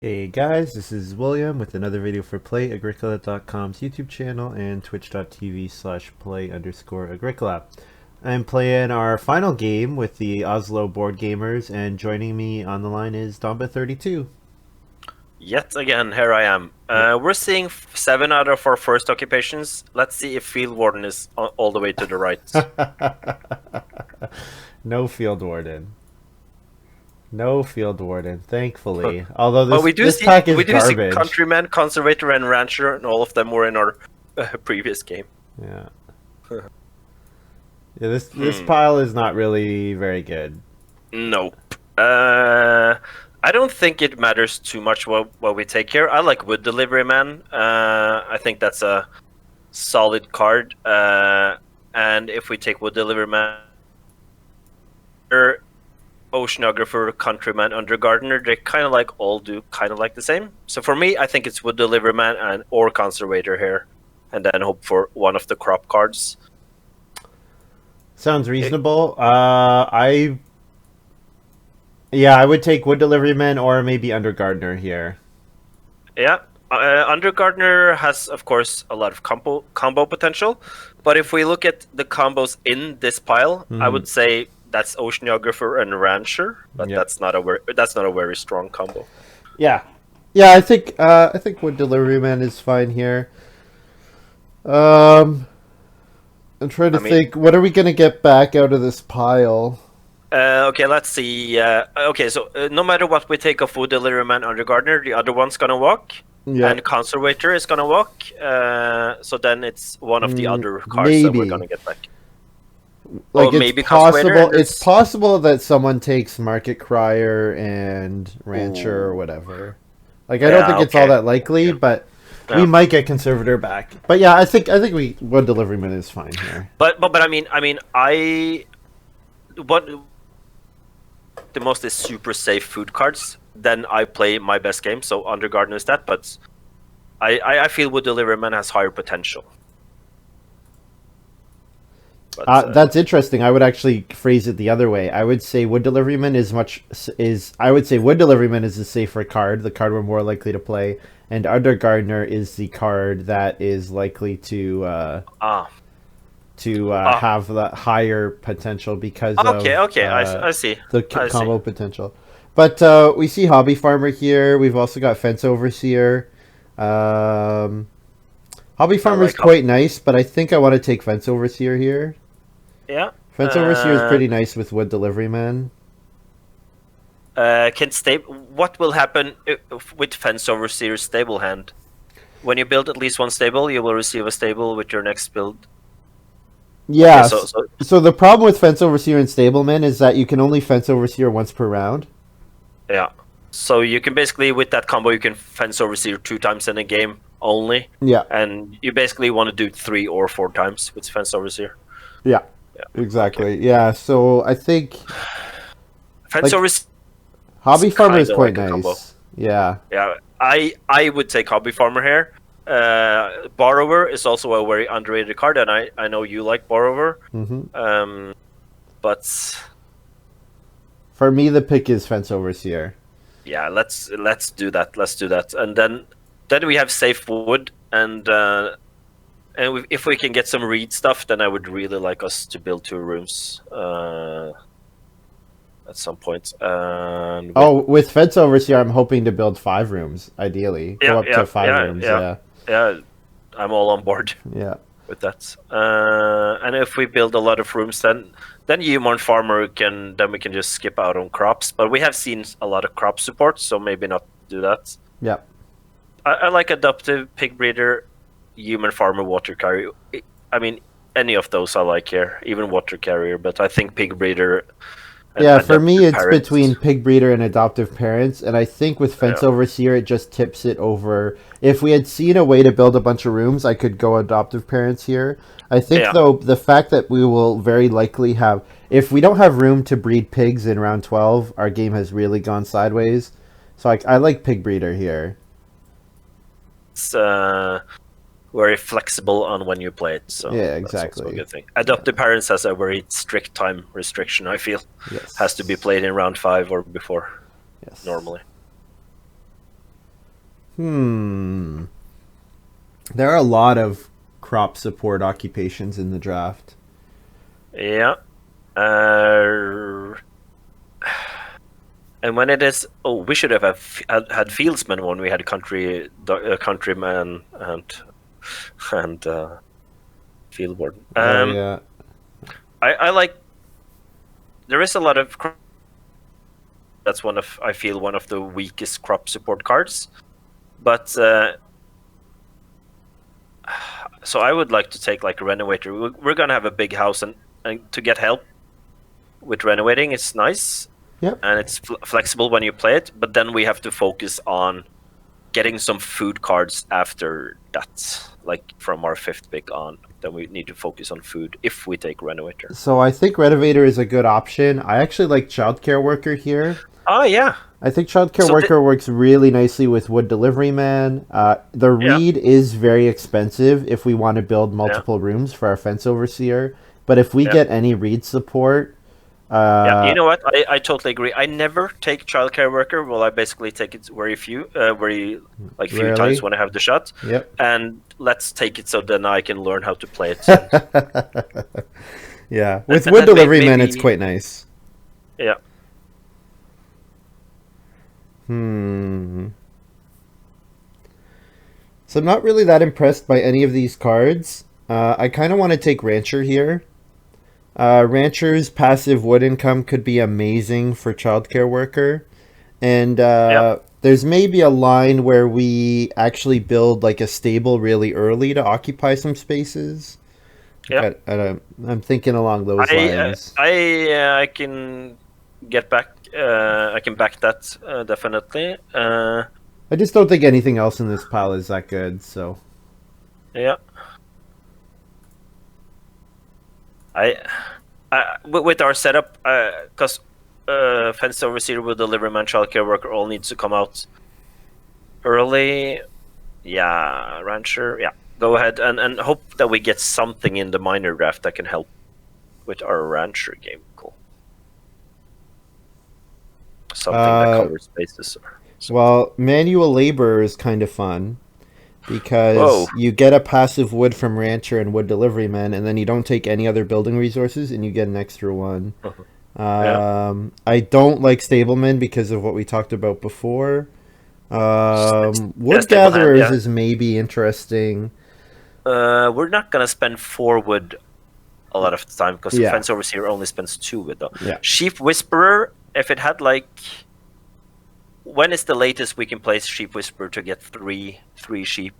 Hey guys, this is William with another video for Play-agricola.com's YouTube channel and twitch.tv/play_agricola. I'm playing our final game with the Oslo Boardgamers, and joining me on the line is Domba32. Yet again, here I am. We're seeing 7 out of our first occupations. Let's see if Field Warden is all the way to the right. No field warden. No field warden, thankfully. Although this pack is garbage. See Countryman, Conservator, and Rancher, and all of them were in our previous game. Yeah. Yeah, this pile is not really very good. Nope. I don't think it matters too much what we take here. I like Wood Delivery Man. I think that's a solid card. And if we take Wood Delivery Man, Oceanographer, Countryman, Undergardener, they kind of all do kind of the same. So for me, I think it's Wood Delivery Man or Conservator here, and then hope for one of the crop cards. Sounds reasonable. I would take Wood Delivery Man or maybe Undergardener here. Yeah, Undergardener has, of course, a lot of combo potential, but if we look at the combos in this pile, I would say that's Oceanographer and Rancher, but that's not a very strong combo. Yeah, I think Wood Delivery Man is fine here. I'm trying to think. What are we gonna get back out of this pile? Okay, let's see. Okay, so no matter what we take of Wood Delivery Man, Undergardener, the other one's gonna walk, and Conservator is gonna walk. So then it's one of the other cards that we're gonna get back. Like, maybe possible. It's possible that someone takes Market Crier and Rancher or whatever. Like, I don't think it's all that likely, but we might get Conservator back. But yeah, I think Wood Delivery Man is fine here. But what the most is super safe food cards. Then I play my best game. So Undergarden is that, but I feel Wood Delivery Man has higher potential. But, that's interesting. I would actually phrase it the other way. I would say Wood Delivery Man is Wood Delivery Man is the safer card, the card we're more likely to play, and Undergardener is the card that is likely to have the higher potential because of I see the combo potential. But we see Hobby Farmer here. We've also got Fence Overseer. Hobby Farmer is quite nice, but I think I want to take Fence Overseer here. Yeah. Fence Overseer is pretty nice with Wood Delivery Man. What will happen with Fence Overseer's stable hand? When you build at least one stable, you will receive a stable with your next build. Yeah. Okay, so the problem with Fence Overseer and Stableman is that you can only Fence Overseer once per round. Yeah. So you can basically, with that combo, you can Fence Overseer 2 times in a game only. Yeah. And you basically want to do 3 or 4 times with Fence Overseer. Yeah. Exactly. Okay. Yeah. So I think Fence Overseer. Hobby Farmer is quite nice. Combo. Yeah. Yeah. I would take Hobby Farmer here. Borrower is also a very underrated card, and I know you like Borrower. But for me, the pick is Fence Overseer. Yeah, let's do that. Let's do that, and then we have safe wood, and if we can get some reed stuff, then I would really like us to build 2 rooms at some point. With Fence Overseer, I'm hoping to build 5 rooms, ideally. Go up to 5 rooms. Yeah, I'm all on board. Yeah, with that. And if we build a lot of rooms, then Humorn Farmer we can just skip out on crops. But we have seen a lot of crop support, so maybe not do that. Yeah. I like Adoptive, Pig Breeder, Human Farmer, Water Carrier. I mean, any of those I like here, even Water Carrier. But I think Pig Breeder. For me, it's between Pig Breeder and Adoptive Parents, and I think with Fence Overseer, it just tips it over. If we had seen a way to build a bunch of rooms, I could go Adoptive Parents here. I think, though, the fact that we will very likely have... If we don't have room to breed pigs in round 12, our game has really gone sideways. So I like Pig Breeder here. It's very flexible on when you play it. So yeah, exactly. That's a good thing. Adoptive Parents has a very strict time restriction, I feel. Yes. Has to be played in round 5 or before, normally. There are a lot of crop support occupations in the draft. Yeah. And when it is, we should have had fieldsmen when we had countryman and field warden. Yeah. I like. There is a lot of. That's I feel one of the weakest crop support cards, but so I would like to take like a renovator. We're gonna have a big house, and to get help with renovating, it's nice. Yep. And it's flexible when you play it, but then we have to focus on getting some food cards after that, like from our 5th pick on. Then we need to focus on food if we take Renovator. So I think Renovator is a good option. I actually like Childcare Worker here. Oh, yeah. I think Childcare Worker works really nicely with Wood Delivery Man. The reed is very expensive if we want to build multiple rooms for our Fence Overseer. But if we get any reed support... you know what? I totally agree. I never take Childcare Worker. Well, I basically take it very few times when I have the shot. Yep. And let's take it so then I can learn how to play it. Yeah. With Wood Delivery Man, it's quite nice. Yeah. So I'm not really that impressed by any of these cards. I kind of want to take Rancher here. Rancher's passive wood income could be amazing for Childcare Worker. And there's maybe a line where we actually build like a stable really early to occupy some spaces. Yeah. I'm thinking along those lines. I can get back. I can back that definitely. I just don't think anything else in this pile is that good. So. Yeah. With our setup, because Fence Overseer with Delivery Man, Childcare Worker all needs to come out early. Yeah, Rancher. Yeah, go ahead and hope that we get something in the minor draft that can help with our Rancher game. Cool. Something that covers spaces. Well, Manual Labor is kind of fun. Because you get a passive wood from Rancher and Wood Delivery Man, and then you don't take any other building resources, and you get an extra one. I don't like Stableman because of what we talked about before. Wood Gatherers is maybe interesting. We're not going to spend 4 wood a lot of the time, because the Fence Overseer only spends 2 wood, though. Yeah. Sheep Whisperer, if it had like... When is the latest we can place Sheep Whisperer to get three sheep?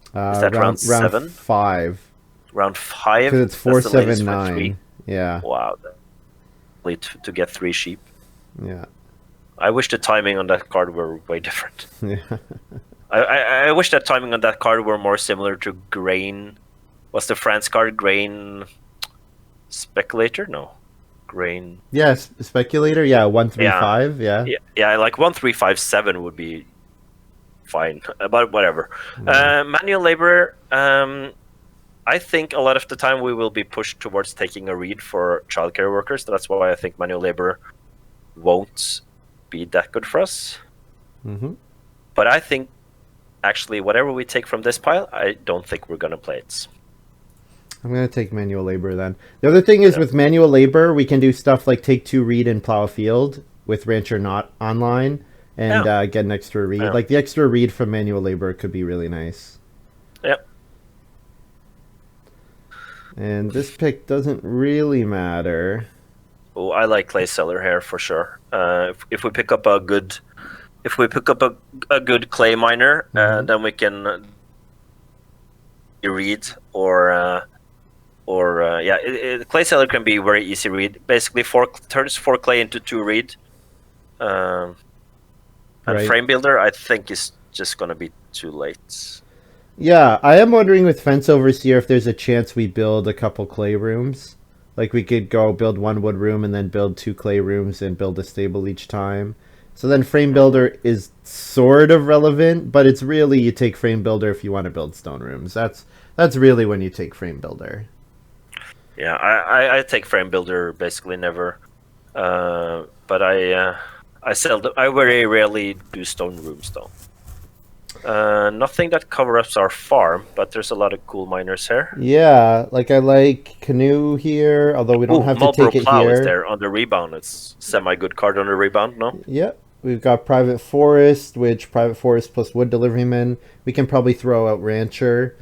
Is that round 7? Round 5. Round 5? Because it's 4, 7, 9. Yeah. Wow. To get 3 sheep. Yeah. I wish the timing on that card were way different. Yeah. I wish that timing on that card were more similar to Grain. What's the France card? Grain Speculator? No. Grain. Yes, Speculator. Yeah, 135. Yeah. Like 1357 would be fine, but whatever. Manual Laborer. I think a lot of the time we will be pushed towards taking a read for Childcare Workers. That's why I think Manual Laborer won't be that good for us. But I think actually whatever we take from this pile, I don't think we're gonna play it. I'm going to take Manual Labor then. The other thing is with Manual Labor, we can do stuff like take 2 read and plow a field with Rancher not online and get an extra read. Like the extra read from Manual Labor could be really nice. Yep. And this pick doesn't really matter. Oh, I like Clay Cellar here for sure. If we pick up a good clay miner, then we can read Clay Cellar can be very easy read. Basically, turns 4 clay into 2 read. And Frame Builder, I think, is just going to be too late. Yeah, I am wondering with Fence Overseer if there's a chance we build a couple clay rooms. Like we could go build 1 wood room and then build 2 clay rooms and build a stable each time. So then Frame Builder is sort of relevant, but it's really you take Frame Builder if you want to build stone rooms. That's really when you take Frame Builder. Yeah, I take Frame Builder basically never, but I very rarely do stone rooms though. Nothing that covers up our farm, but there's a lot of cool miners here. Yeah, like I like Canoe here, although we don't have to Marlboro take it Plow is here. there on the rebound. It's semi-good card on the rebound, no? Yep. We've got Private Forest, which Private Forest plus Wood Deliveryman. We can probably throw out Rancher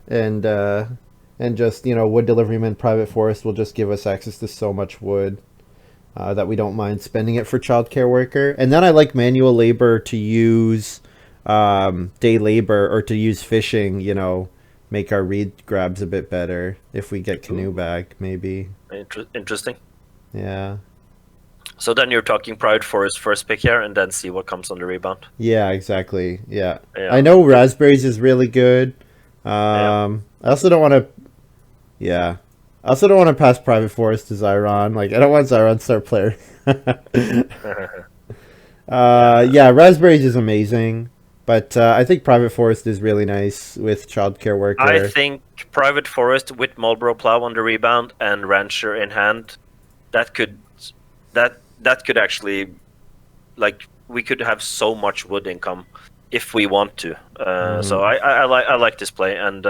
and just, Wood Deliveryman, Private Forest will just give us access to so much wood that we don't mind spending it for childcare worker. And then I like manual labor to use day labor or to use fishing, make our reed grabs a bit better if we get Canoe back, maybe. Interesting. Yeah. So then you're talking Private Forest first pick here, and then see what comes on the rebound. Yeah, exactly. Yeah. I know Raspberries is really good. I also don't want to. Yeah. I also don't want to pass Private Forest to xeiron. Like, I don't want xeiron star player. Yeah, Raspberries is amazing. But I think Private Forest is really nice with childcare worker. I think Private Forest with Marlboro Plow on the rebound and Rancher in hand, that could actually, like, we could have so much wood income if we want to. So I like this play and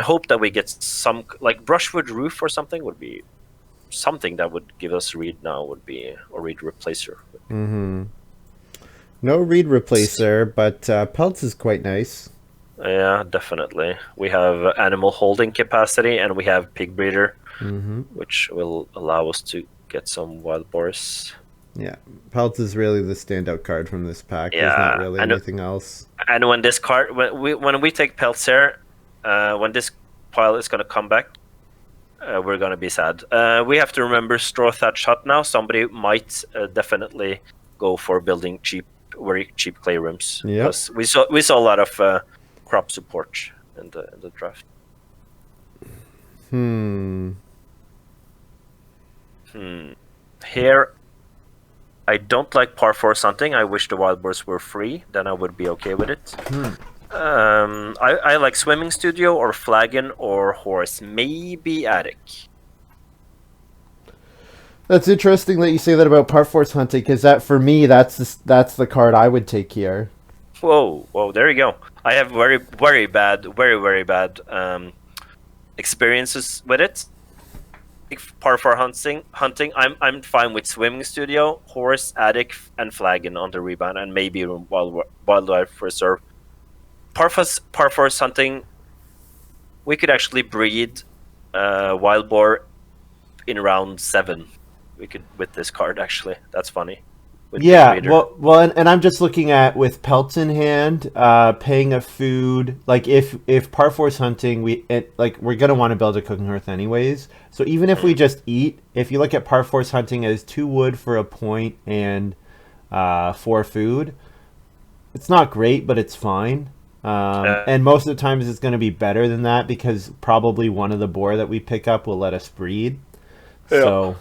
hope that we get some, like, Brushwood Roof or something would be something that would give us reed now, would be, or reed replacer. No reed replacer, but Pelts is quite nice. Yeah, definitely. We have animal holding capacity and we have pig breeder, which will allow us to get some wild boars. Yeah, Pelts is really the standout card from this pack. There's not really anything else. And when this card, when we take Pelts here, when this pile is going to come back, we're going to be sad. We have to remember Straw Thatch Hut now. Somebody might definitely go for building very cheap clay rooms. Yeah, we saw a lot of crop support in the draft. Here, I don't like par 4 hunting. I wish the wild boars were free. Then I would be okay with it. I like swimming studio or flagon or horse, maybe attic. That's interesting that you say that about par 4 hunting, because that, for me, that's the card I would take here. Whoa, there you go. I have very, very bad experiences with it. Par 4 hunting. I'm fine with swimming studio, horse, attic, and flagon on the rebound, and maybe wildlife reserve. Par 4 hunting, we could actually breed wild boar in round 7. We could with this card, actually. That's funny. Yeah, well, and I'm just looking at with Pelts in hand, paying a food. Like if par 4's hunting, we're gonna want to build a cooking hearth anyways. So even if we just eat, if you look at par 4's hunting as 2 wood for a point and 4 food, it's not great, but it's fine. And most of the times it's going to be better than that because probably one of the boar that we pick up will let us breed. Yeah. So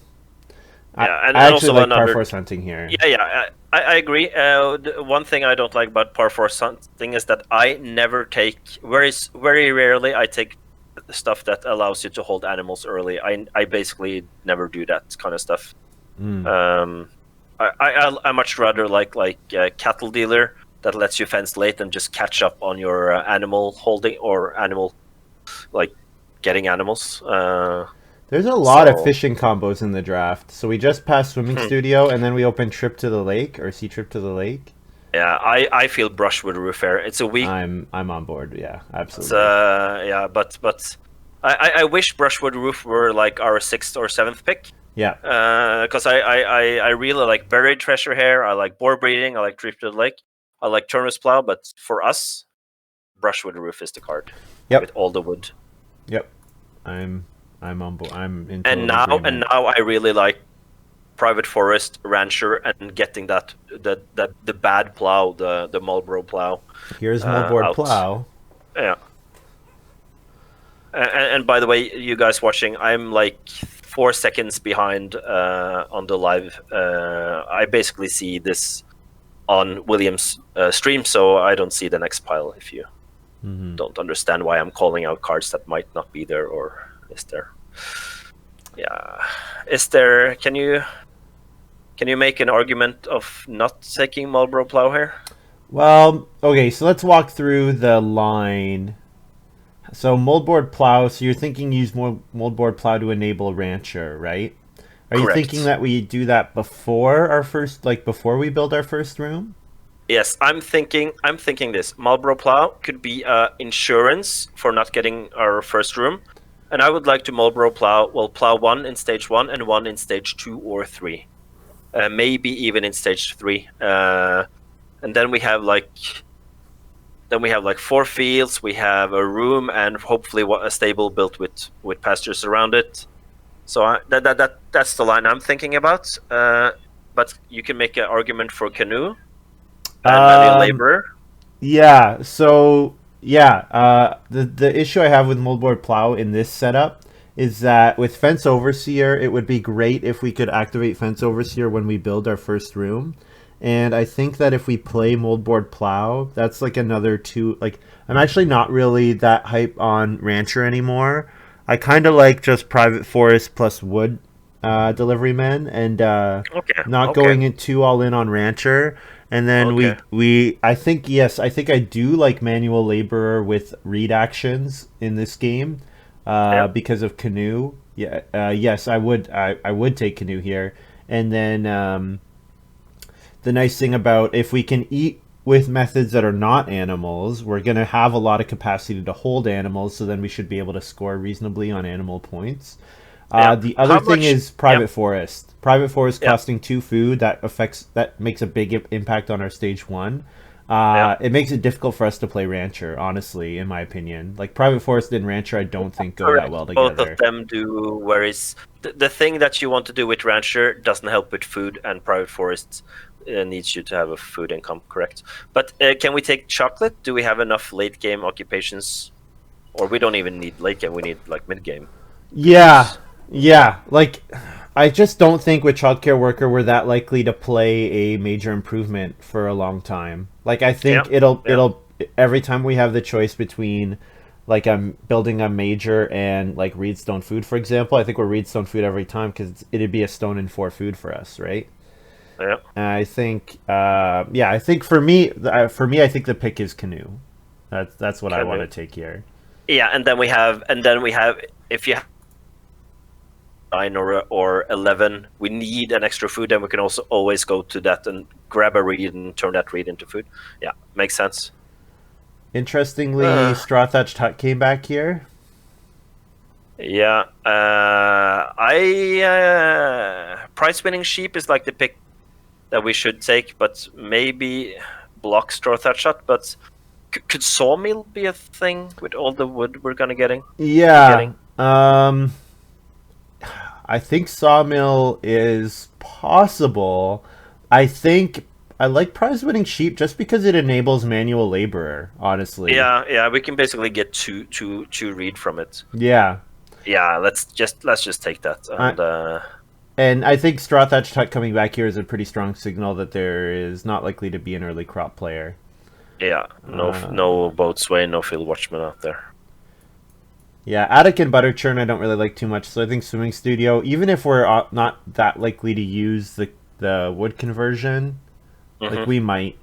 I actually like par 4's hunting here. Yeah, I agree. One thing I don't like about par 4's hunting is that I never take, very rarely I take stuff that allows you to hold animals early. I basically never do that kind of stuff. I much rather like cattle dealer that lets you fence late and just catch up on your animal holding or animal, like getting animals. There's a lot of fishing combos in the draft. So we just passed swimming studio, and then we open trip to the lake or sea trip to the lake. Yeah, I feel Brushwood Roof here. It's a weak. I'm on board. Yeah, absolutely. Yeah, but I wish Brushwood Roof were like our 6th or 7th pick. Yeah. Because I really like buried treasure here. I like boar breeding. I like trip to the lake. I like Tourny's Plow. But for us, Brushwood Roof is the card. Yep. With all the wood. Yep. I'm on board. I'm in. And now I really like Private Forest, Rancher, and getting the bad plow, the Marlboro Plow. Here's Marlboro Plow. Yeah. And by the way, you guys watching, I'm like 4 seconds behind on the live. I basically see this on William's stream, so I don't see the next pile. If you don't understand why I'm calling out cards that might not be there, or is there? Yeah, is there? Can you make an argument of not taking Marlboro Plow here? Well, okay, so let's walk through the line. So moldboard plow, so you're thinking use moldboard plow to enable rancher, right? Are you thinking Correct. that we do that before our first, like before we build our first room? Yes, I'm thinking this. Marlboro plow could be insurance for not getting our first room. And I would like to Marlboro plow, well, plow one in stage 1 and one in stage 2 or 3. Maybe even in stage 3. And then we have like 4 fields, we have a room, and hopefully a stable built with pastures around it. So that's the line I'm thinking about. But you can make an argument for canoe and manual Um, laborer. yeah, so yeah, the issue I have with moldboard plow in this setup is that with fence overseer, it would be great if we could activate fence overseer when we build our first room. And I think that if we play moldboard plow, that's like another two. Like, I'm actually not really that hype on rancher anymore. I kind of like just private forest plus wood delivery men, and Okay, not okay, going in too all in on rancher. And then okay. we I think, yes, I think I do like manual laborer with read actions in this game, Yeah, because of canoe. Yeah, yes, I would take canoe here. And then the nice thing about if we can eat with methods that are not animals, we're going to have a lot of capacity to hold animals, so then we should be able to score reasonably on animal points. yeah. The How other thing much? is Yeah, private forest. Private forest yeah, costing 2 food, that makes a big impact on our stage 1. yeah. It makes it difficult for us to play rancher, honestly, in my opinion. Like private forest and rancher, I don't think go that Correct. well Both of together. them do. Whereas the thing that you want to do with rancher doesn't help with food, and private forests needs you to have a food income. Correct. But can we take chocolate? Do we have enough late game occupations? Or we don't even need late game. We need like mid game Yeah, goods. yeah. Like, I just don't think with childcare worker we're that likely to play a major improvement for a long time. Like, I Yeah, think yeah. it'll every time we have the choice between like I'm building a major and like reedstone food, for example. I think we're reedstone food every time because it'd be a stone and 4 food for us, right? Yeah. And I think, yeah, I think for me, I think the pick is canoe. That's what I want Canoe. to take here. Yeah, and then we have if you have 9 or 11, we need an extra food, and we can also always go to that and grab a reed and turn that reed into food. Yeah, makes sense. Interestingly, Uh, straw thatched hut came back here. yeah, I price winning sheep is like the pick that we should take, but maybe block straw thatch shot. But could sawmill be a thing with all the wood we're gonna be Yeah. getting? I think sawmill is possible. I think I like prize winning sheep just because it enables manual laborer, honestly. Yeah, yeah, we can basically get two read from it. Yeah. Yeah, let's just take that. I, and I think straw thatched hut coming back here is a pretty strong signal that there is not likely to be an early crop player. Yeah, no boatswain, no field watchman out there. Yeah, attic and butter churn I don't really like too much, so I think swimming studio, even if we're not that likely to use the wood conversion, like Hmm. we might,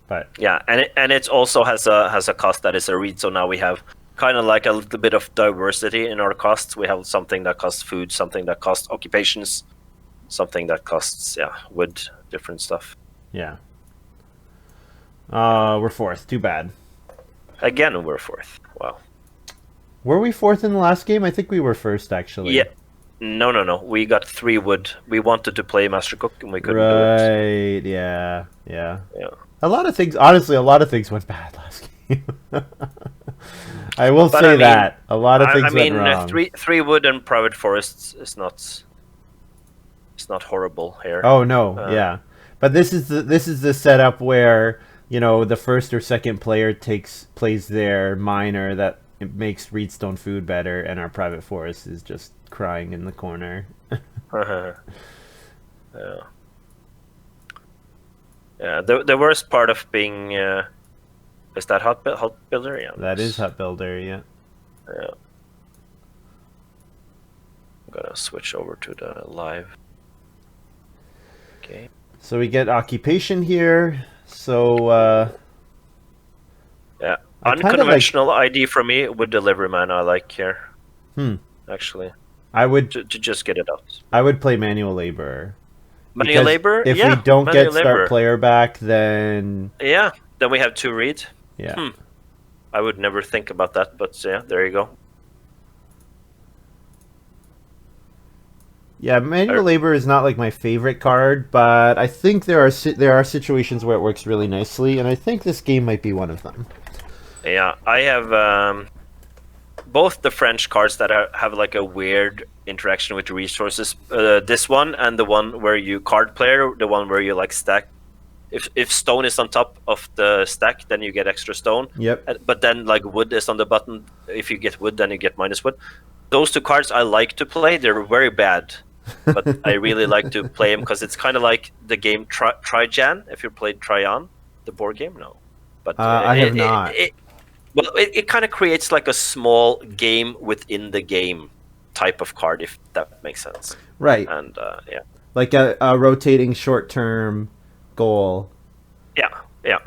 but Yeah, and it also has a cost that is a read. So now we have kind of like a little bit of diversity in our costs. We have something that costs food, something that costs occupations, something that costs wood, different stuff. yeah. We're fourth. Too bad. Again, we're fourth. Wow. Were we fourth in the last game? I think we were first, Yeah. actually. No. We got 3 wood. We wanted to play Master Cook and we couldn't do it. Right. Yeah. Yeah. Yeah. A lot of things. Honestly, a lot of things went bad last game. I will But say that a lot of things went wrong. three wood and private forests is not. It's not horrible here. Oh no. Uh, Yeah. But this is the setup where the first or second player plays their minor that it makes Reedstone food better, and our private forest is just crying in the corner. yeah. Yeah. The worst part of being is that hut builder. Yeah. That is hut builder. Yeah. Yeah. I'm gonna switch over to the live. Okay. So we get occupation here. So yeah, I kind of unconventional ID for me with delivery man. I like here. Actually, I would to just get it out. I would play manual labor. Manual Because labor, if we yeah, don't manual get start labor, player back, then yeah. Then we have to read. yeah. I would never think about that, but yeah, there you go. Yeah, manual labor is not like my favorite card, but I think there are situations where it works really nicely, and I think this game might be one of them. Yeah, I have both the French cards that have like a weird interaction with resources. This one and the one where you card player, the one where you like stack. If stone is on top of the stack, then you get extra stone. Yep. But then like wood is on the button. If you get wood, then you get minus wood. Those two cards I like to play. They're very bad, but I really like to play them because it's kind of like the game Trijan. If you played Trian, the board game, no. But I have not. It kind of creates like a small game within the game type of card, if that makes sense. Right. And yeah. Like a rotating short-term goal. Yeah.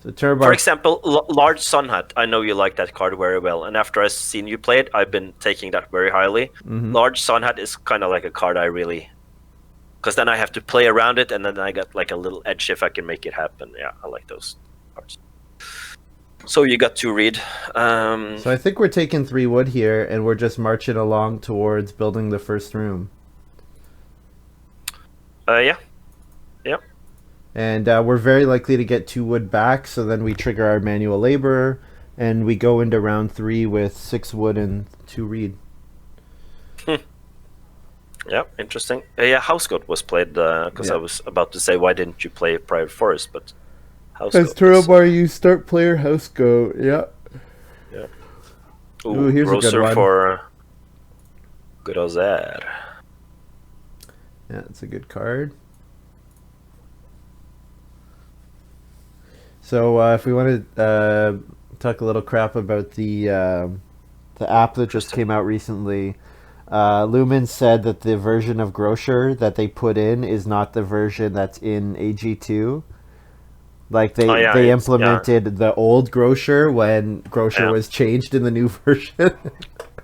So Turambar. For example, Large Sun Hat. I know you like that card very well, and after I've seen you play it, I've been taking that very highly. Large Sun Hat is kind of like a card I really... Because then I have to play around it, and then I got like a little edge if I can make it happen. Yeah, I like those cards. So you got to read. So I think we're taking 3 wood here, and we're just marching along towards building the first room. Yeah. And we're very likely to get 2 wood back, so then we trigger our manual labor, and we go into round 3 with 6 wood and 2 reed. Yeah, interesting. Yeah, House Goat was played, because I was about to say, why didn't you play Private Forest, but... As Turambar, you start player House Goat, yeah. Ooh, here's a good one. For good Ozer. Yeah, it's a good card. So if we want to talk a little crap about the app that just came out recently, Lumen said that the version of Grocer that they put in is not the version that's in AG2. Like they implemented the old Grocer when Grocer was changed in the new version.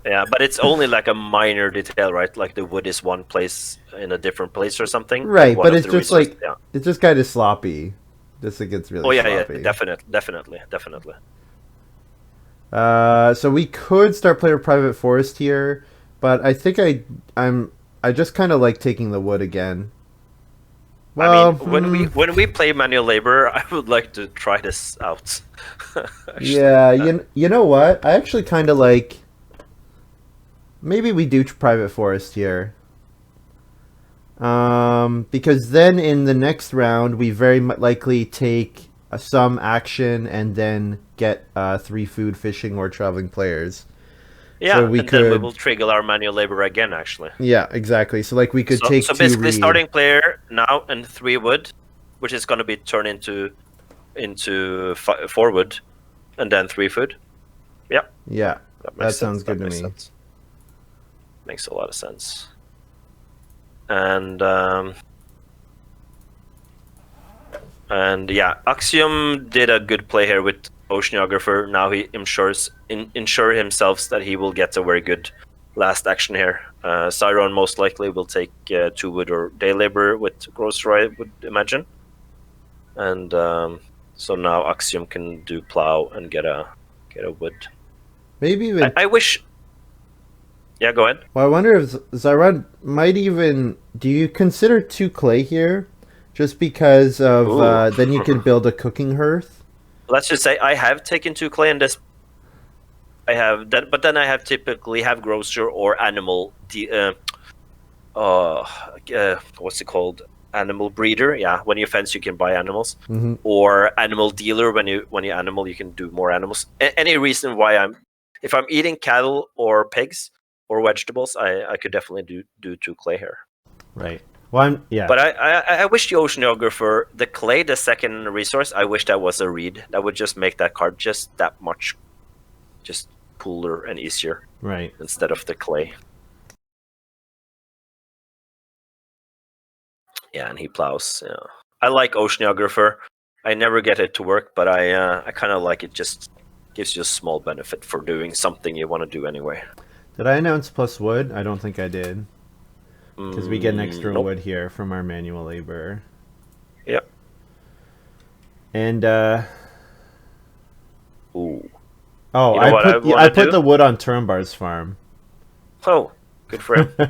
Yeah, but it's only like a minor detail, right? Like the wood is one place in a different place or something. Right, but it's just like it's just kind of sloppy. Just it gets really sloppy. Definitely. So we could start player Private Forest here, but I think I just kind of like taking the wood again. Well, I mean, when we play manual labor, I would like to try this out. Yeah, you know what? I actually kind of like. Maybe we do Private Forest here. Because then in the next round, we very likely take some action and then get 3 food, fishing, or traveling players. Yeah, so then we will trigger our manual labor again, actually. Yeah, exactly. So like we could take 2 So basically starting player now and 3 wood, which is going to be turned into 4 wood, and then 3 food. Yeah. Yeah, that sounds good to me. Sense. Makes a lot of sense. And yeah, Axiom did a good play here with Oceanographer. Now he ensure himself that he will get a very good last action here. xeiron most likely will take 2 wood or day labor with Grocer, I would imagine. And so now Axiom can do plow and get a wood. Maybe even I wish. Yeah, go ahead. Well, I wonder if xeiron might even... Do you consider 2 clay here? Just because of... then you can build a cooking hearth? Let's just say I have taken 2 clay in this. I have that, but then I have typically have Grocer or animal... what's it called? Animal breeder. Yeah, when you fence, you can buy animals. Or animal dealer. When you animal, you can do more animals. Any reason why if I'm eating cattle or pigs or vegetables, I could definitely do 2 clay here. Right. Well, yeah. But I wish the Oceanographer, the clay, the second resource, I wish that was a reed. That would just make that card just that much, just cooler and easier. Right. Instead of the clay. Yeah, and he plows. Yeah. I like Oceanographer. I never get it to work, but I kind of like it. Just gives you a small benefit for doing something you want to do anyway. Did I announce plus wood? I don't think I did. Because we get an extra nope. wood here from our manual labor. Yep. And Ooh. oh, You know I put the wood on Turambar's farm. Oh, good for him. Do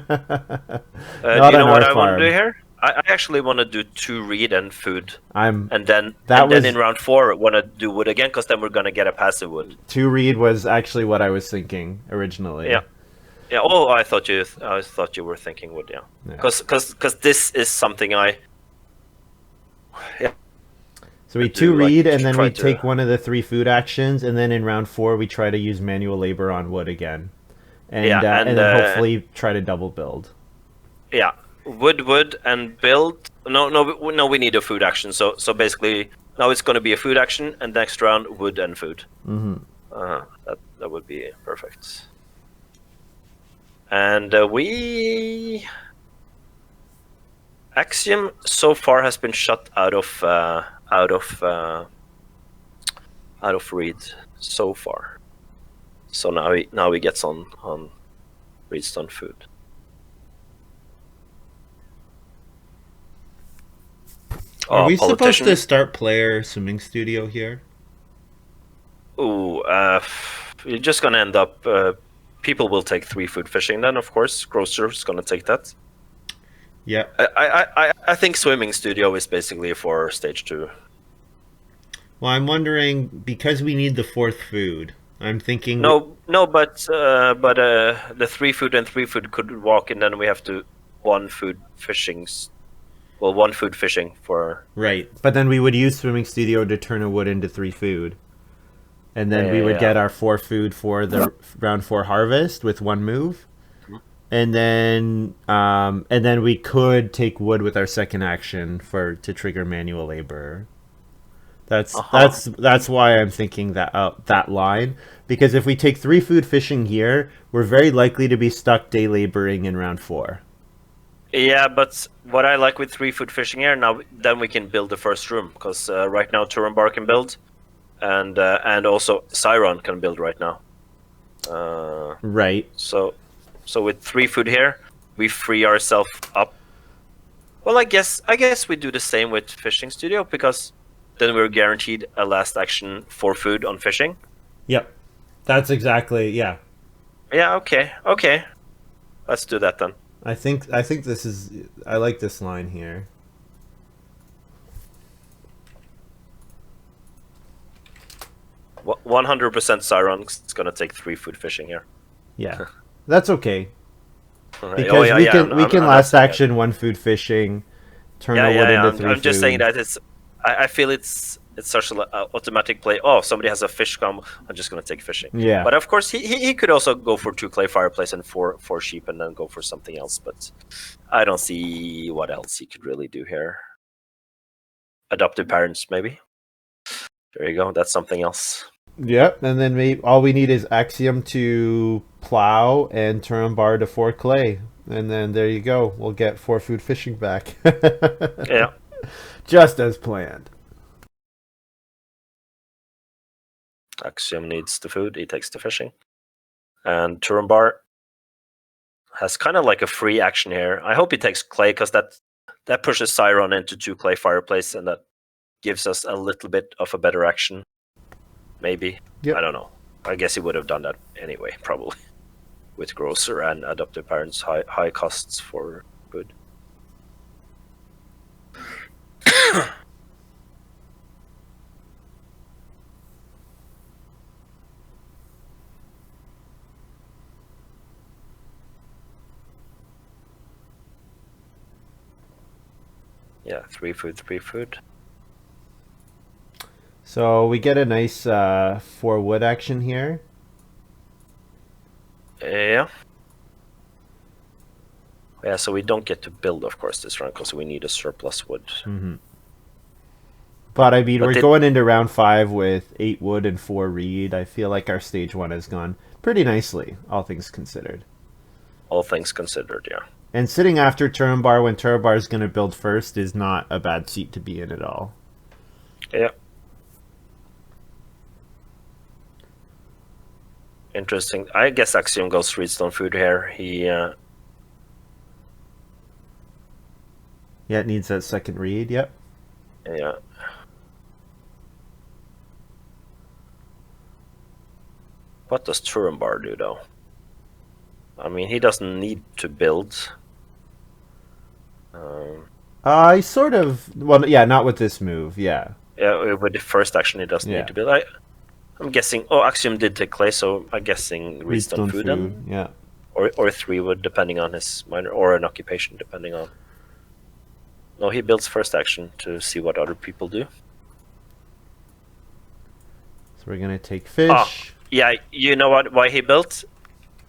Not you know on what our I want farm. to do here? I actually want to do 2 reed and food. I'm And then that was in round 4 want to do wood again, because then we're gonna get a passive wood. 2 reed was actually what I was thinking originally. Yeah. Yeah. Oh, I thought you were thinking wood. Yeah. Because this is something I. Yeah. So we 2 reed, and then we take one of the 3 food actions, and then in round 4 we try to use manual labor on wood again, and then hopefully try to double build. Yeah, wood, and build. No, we need a food action. So basically, now it's going to be a food action, and next round wood and food. Mm-hmm. That would be perfect. And we Axiom so far has been shut out of reed so far. So now he gets on Reedstone food. Are we supposed to start player swimming studio here? Ooh, you're just gonna end up. People will take 3 food fishing then, of course. Grocer's gonna take that. Yeah. I think swimming studio is basically for stage 2. Well, I'm wondering, because we need the 4th food, I'm thinking... No, but the 3 food and 3 food could walk, and then we have to 1 food fishing. Well, 1 food fishing for... Right, but then we would use swimming studio to turn a wood into 3 food. And then we would get our 4 food for the round 4 harvest with 1 move. And then we could take wood with our second action to trigger manual labor. That's why I'm thinking that line, because if we take 3 food fishing here, we're very likely to be stuck day laboring in round 4. Yeah, but what I like with 3 food fishing here now, then we can build the first room, because right now Turambar can build, and also xeiron can build right now. Right. So with 3 food here, we free ourselves up. Well, I guess we do the same with fishing studio, because then we're guaranteed a last action for food on fishing. Yep, that's exactly yeah. Yeah. Okay. Let's do that then. I think this is. I like this line here. Well, 100% xeiron is gonna take 3 food fishing here. Yeah. That's okay. Because we can last action 1 food fishing, turn a wood into 3 food. I'm just saying that I feel it's such an automatic play. Oh, somebody has a fish combo, I'm just gonna take fishing. Yeah. But of course he could also go for 2 clay fireplace and 4 sheep and then go for something else. But I don't see what else he could really do here. Adoptive parents, maybe. There you go. That's something else. Yep, and then all we need is Axiom to plow and Turambar to 4 clay. And then there you go. We'll get 4 food fishing back. Yeah. Just as planned. Axiom needs the food. He takes the fishing. And Turambar has kind of like a free action here. I hope he takes clay, because that pushes xeiron into 2 clay fireplace, and that gives us a little bit of a better action. Maybe. Yep. I don't know. I guess he would have done that anyway, probably. With grocer and adoptive parents, high costs for food. Yeah, 3 food. So we get a nice 4 wood action here. Yeah. Yeah, so we don't get to build, of course, this round, because we need a surplus wood. Mm-hmm. But I mean, we're going into round 5 with 8 wood and 4 reed. I feel like our stage 1 has gone pretty nicely, all things considered. All things considered, yeah. And sitting after Turambar when Turambar is going to build first is not a bad seat to be in at all. Yeah. Interesting. I guess Axiom goes Reedstone food here. Yeah, it needs that second read. Yep. Yeah. What does Turambar do, though? I mean, he doesn't need to build. I sort of... Well, yeah, not with this move, yeah. Yeah, with the first action, he doesn't need to build. I'm guessing... Oh, Axiom did take clay, so I'm guessing Reedstone food then? Yeah. Or 3 wood, depending on his minor, or an occupation, depending on... No, he builds first action to see what other people do. So we're gonna take fish. Yeah, you know what? Why he built?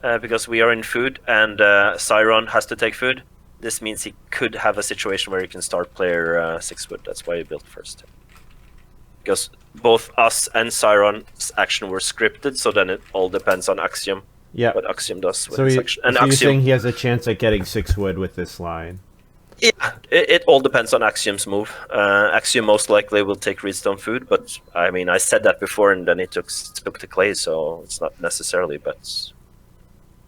Because we are in food, and xeiron has to take food. This means he could have a situation where he can start player 6 wood. That's why he built first. Because both us and xeiron's action were scripted, so then it all depends on Axiom. Yeah. What Axiom does with so his action. And so Axiom, you're saying he has a chance at getting 6 wood with this line? Yeah, it all depends on Axiom's move. Axiom most likely will take Reedstone food, but I mean, I said that before, and then he took the clay, so it's not necessarily, but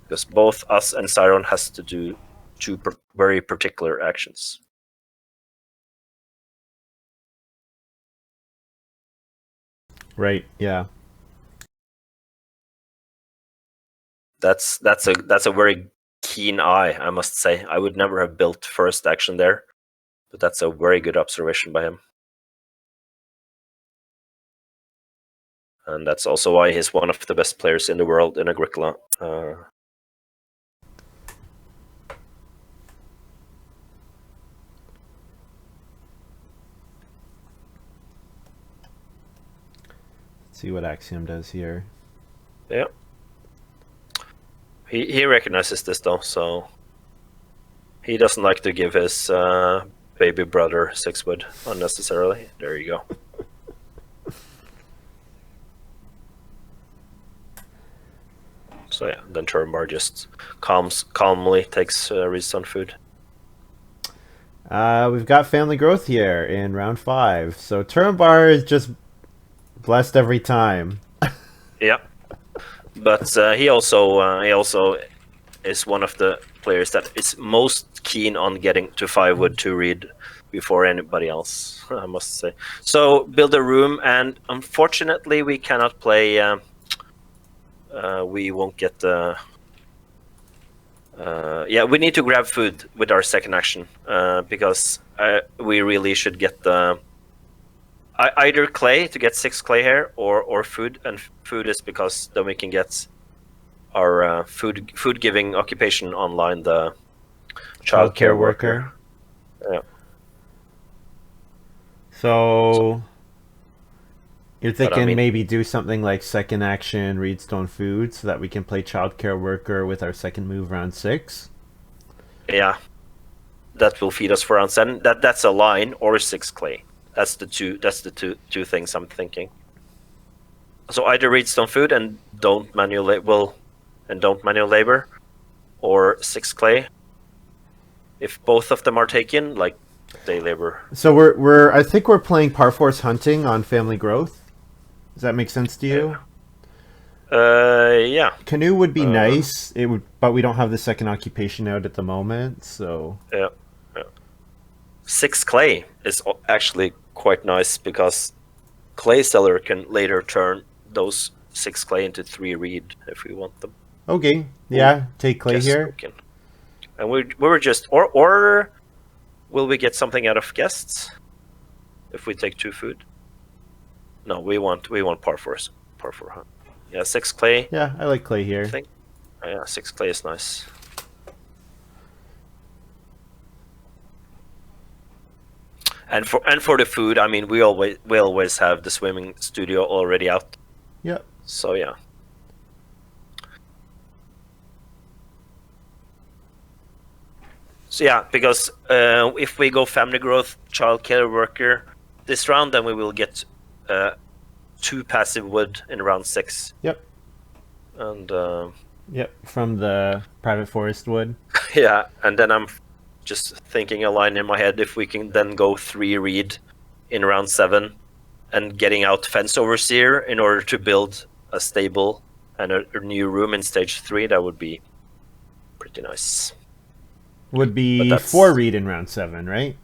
because both us and xeiron has to do 2 very particular actions. Right. Yeah. That's a very keen eye, I must say. I would never have built first action there, but that's a very good observation by him. And that's also why he's one of the best players in the world in Agricola. Let's see what Axiom does here. Yeah. He recognizes this though, so he doesn't like to give his baby brother 6 wood unnecessarily. There you go. So yeah, then Turambar just calmly takes Reedstone food. We've got family growth here in round 5. So Turambar is just blessed every time. Yeah. But he also is one of the players that is most keen on getting to 5 wood to read before anybody else, I must say. So build a room, and unfortunately we cannot play. We won't get the. Yeah, we need to grab food with our second action because we really should get the. Either clay to get 6 clay here, or food, and food is because then we can get our food giving occupation online, the childcare worker. Yeah. So you're thinking maybe do something like second action Reedstone food so that we can play childcare worker with our second move round 6. Yeah, that will feed us for round 7. That's a line or 6 clay. That's the two things I'm thinking. So either Reedstone food and don't manual labor, or 6 clay. If both of them are taken, like they labor. So I think we're playing Parforce hunting on family growth. Does that make sense to you? Yeah. Canoe would be nice. It would, but we don't have the second occupation out at the moment, so. Yeah. 6 clay is actually quite nice because clay seller can later turn those 6 clay into 3 reed if we want them. Okay, yeah, take clay here. And we were just or will we get something out of guests if we take 2 food? No, we want par 4 hunt. Yeah, 6 clay. Yeah, I like clay here. I think. Yeah, 6 clay is nice. And for the food, I mean, we always have the swimming studio already out. Yep. So yeah. So yeah, because if we go family growth, childcare worker this round, then we will get 2 passive wood in round 6. Yep. And yep, from the private forest wood. Yeah, and then I'm just thinking a line in my head if we can then go 3 reed in round 7 and getting out Fence Overseer in order to build a stable and a new room in stage 3, that would be pretty nice. Would be 4 read in round 7, right?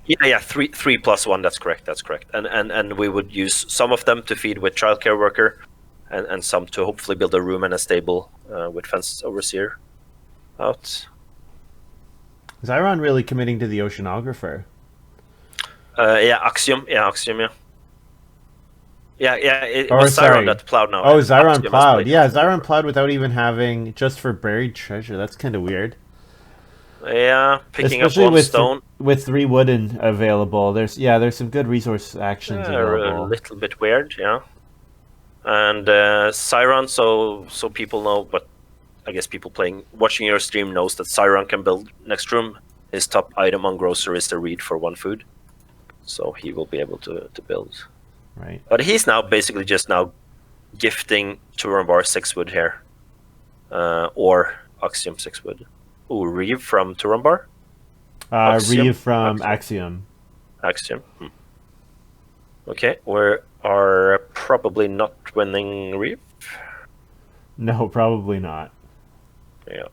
Yeah, 3+1. That's correct. And we would use some of them to feed with childcare worker, and some to hopefully build a room and a stable with Fence Overseer out. xeiron really committing to the Oceanographer. Axiom. Yeah. It was xeiron that plowed now. Oh, xeiron plowed. Yeah, xeiron plowed without even having, just for buried treasure. That's kind of weird. Yeah, picking especially up 1 stone. With 3 wooden available. There's some good resource actions available. A little bit weird, yeah. And xeiron, so people know, but I guess people watching your stream knows that xeiron can build next room. His top item on grocer is the reed for 1 food, so he will be able to build. Right. But he's now basically just now gifting Turambar 6 wood here, or Axiom 6 wood. Ooh, Reeve from Turambar? Reeve from Axiom. Axiom. Okay, we are probably not winning Reeve. No, probably not. Yeah.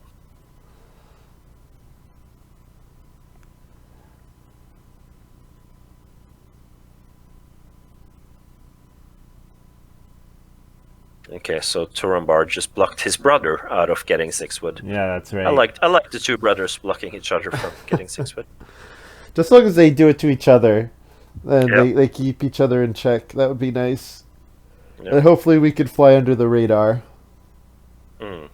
Okay, so Turambar just blocked his brother out of getting 6 wood. Yeah, that's right. I like the 2 brothers blocking each other from getting 6 wood. Just as long as they do it to each other, then they keep each other in check. That would be nice. Yep. And hopefully we could fly under the radar. Mm.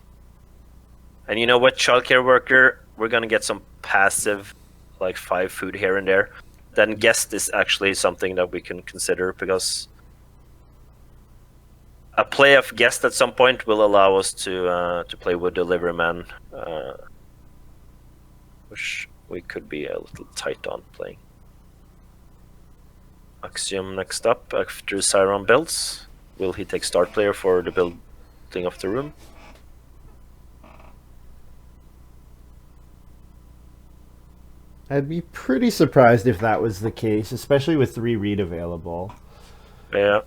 And you know what, childcare worker, we're gonna get some passive, like 5 food here and there. Then guest is actually something that we can consider, because a play of guest at some point will allow us to play with delivery man, which we could be a little tight on playing. Axiom next up after xeiron builds. Will he take start player for the building of the room? I'd be pretty surprised if that was the case, especially with 3 read available. Yeah.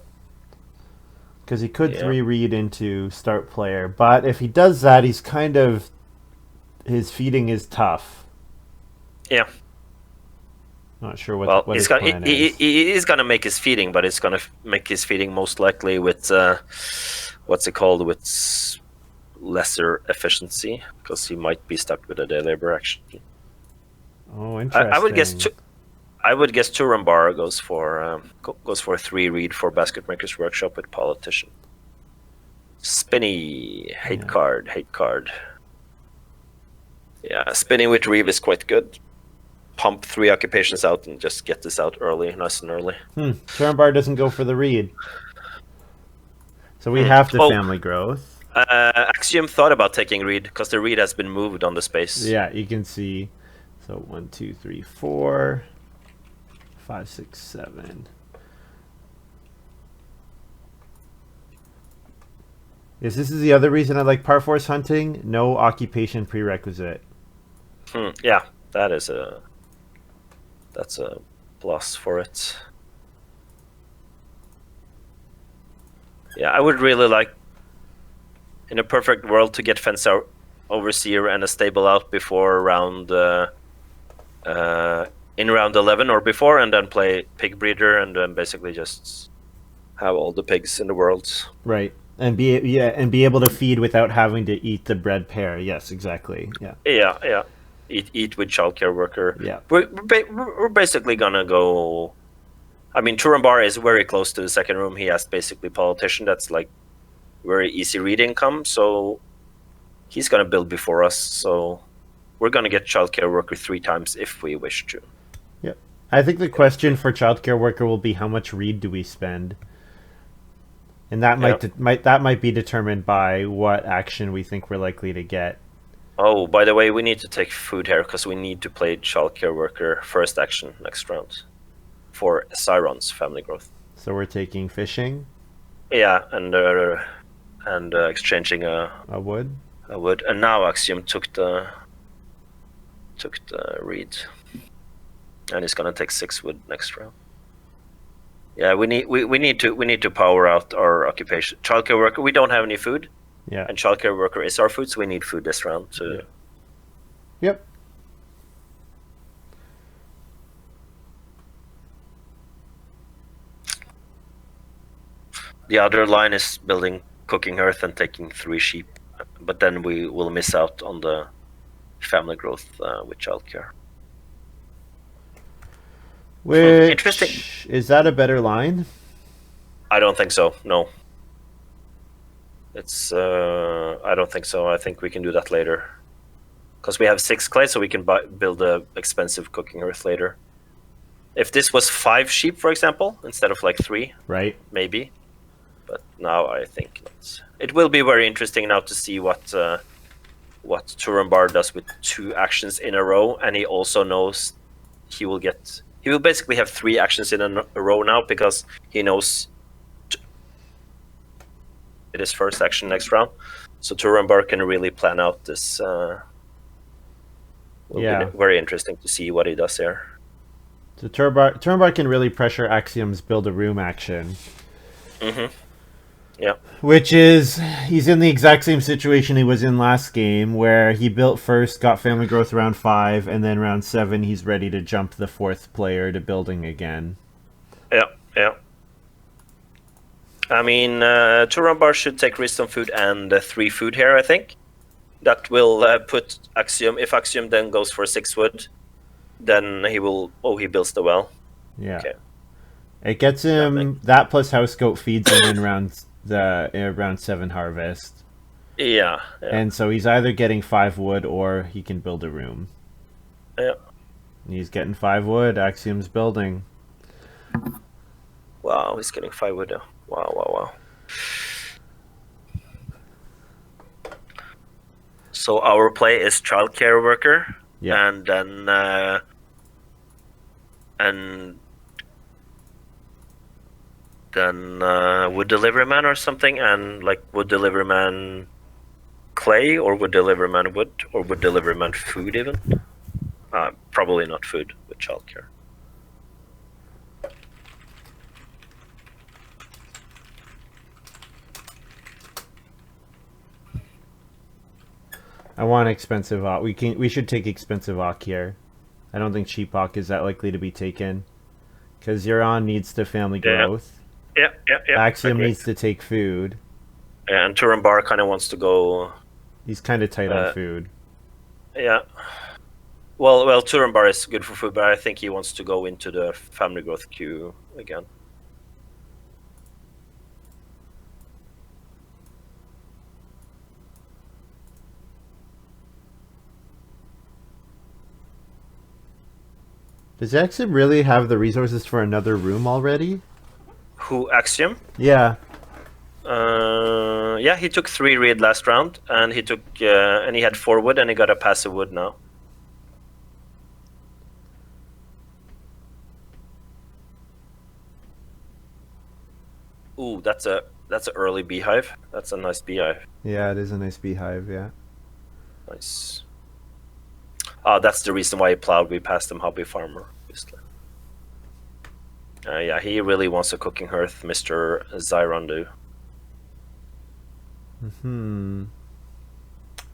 Because he could 3 read into start player, but if he does that, he's his feeding is tough. Yeah. Not sure what his plan is. He is gonna make his feeding, but it's gonna make his feeding most likely with what's it called, with lesser efficiency, because he might be stuck with a day labor action. Oh, interesting. I would guess Turambar goes for 3 read for Basket Maker's Workshop with Politician. Spinny, hate card. Yeah, spinning with Reeve is quite good. Pump 3 occupations out and just get this out nice and early. Turambar doesn't go for the read, so we have to family growth. Axiom thought about taking read because the read has been moved on the space. Yeah, you can see. So 1, 2, 3, 4, 5, 6, 7. Yes, this is the other reason I like par force hunting. No occupation prerequisite. Yeah, that's a plus for it. Yeah, I would really like, in a perfect world, to get Fence Overseer and a stable out before round in round 11 or before, and then play Pig Breeder, and then basically just have all the pigs in the world. Right, and be able to feed without having to eat the bred pair. Yes, exactly. Yeah. Eat with childcare worker. Yeah. We're basically gonna go. I mean, Turambar is very close to the second room. He has basically Politician. That's like very easy read income. So he's gonna build before us. So we're gonna get childcare worker 3 times if we wish to. Yep. I think the question for childcare worker will be how much read do we spend, and that might be determined by what action we think we're likely to get. Oh, by the way, we need to take food here because we need to play childcare worker first action next round for xeiron's family growth. So we're taking fishing. Yeah, and exchanging a wood. A wood, and now Axiom took the reed, and he's gonna take 6 wood next round. Yeah, we need to power out our occupation. Childcare worker, we don't have any food. Yeah. And childcare worker is our food, so we need food this round. So. Yeah. Yep. The other line is building cooking hearth and taking 3 sheep, but then we will miss out on the family growth with childcare. Which interesting. Is that a better line? I don't think so. No. It's I don't think so. I think we can do that later, because we have 6 clay, so we can build a expensive cooking hearth later. If this was 5 sheep, for example, instead of like 3, right? Maybe. But now I think not. It will be very interesting now to see what Turambar does with 2 actions in a row, and he also knows he will basically have 3 actions in a row now, because he knows it is first action next round. So Turambar can really plan out this. Will be very interesting to see what he does there. So Turambar can really pressure Axiom's build a room action. Mm-hmm. Yeah. Which is, he's in the exact same situation he was in last game, where he built first, got family growth round 5, and then round 7 he's ready to jump the 4th player to building again. Yeah, yeah. I mean, Turambar should take Wisdom Food and 3 food here, I think. That will put Axiom, if Axiom then goes for 6 wood, then he will, he builds the well. Yeah. Okay. It gets him, that plus House Goat feeds him in round 7 harvest. Yeah, yeah. And so he's either getting 5 wood or he can build a room. Yeah. He's getting 5 wood, Axiom's building. Wow, he's getting 5 wood. Wow, wow, wow. So our play is childcare worker, yeah. And then wood delivery man or something, and like wood delivery man clay, or wood delivery man wood, or wood delivery man food even. Probably not food with childcare. I want expensive Ock. We should take expensive Ock here. I don't think cheap Ock is that likely to be taken, because Xeiron needs to family growth. Yeah. Axiom needs to take food. Yeah, and Turambar kind of wants to go. He's kind of tight on food. Yeah. Well, Turambar is good for food, but I think he wants to go into the family growth queue again. Does Axiom really have the resources for another room already? Who, Axiom? Yeah. Yeah, he took 3 reed last round, and he took and he had 4 wood, and he got a passive wood now. Ooh, that's a early beehive. That's a nice beehive. Yeah, it is a nice beehive. Yeah. Nice. That's the reason why he plowed. We passed him hobby farmer, obviously. Yeah, he really wants a cooking hearth, Mr. Xeiron do.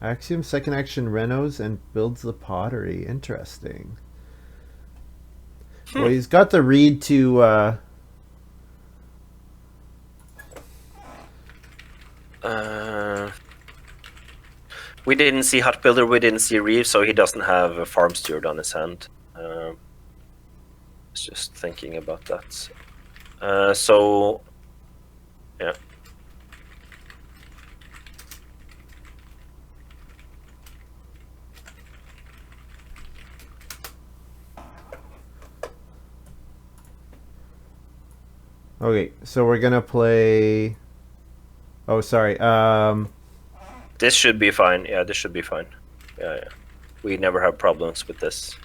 Axiom second action renos and builds the pottery. Interesting. Well, he's got the reed to we didn't see Hut Builder, we didn't see Reeve, so he doesn't have a farm steward on his hand. I was just thinking about that. So, yeah. Okay, so we're gonna play. Oh, sorry. This should be fine. Yeah, this should be fine. Yeah. We never have problems with this.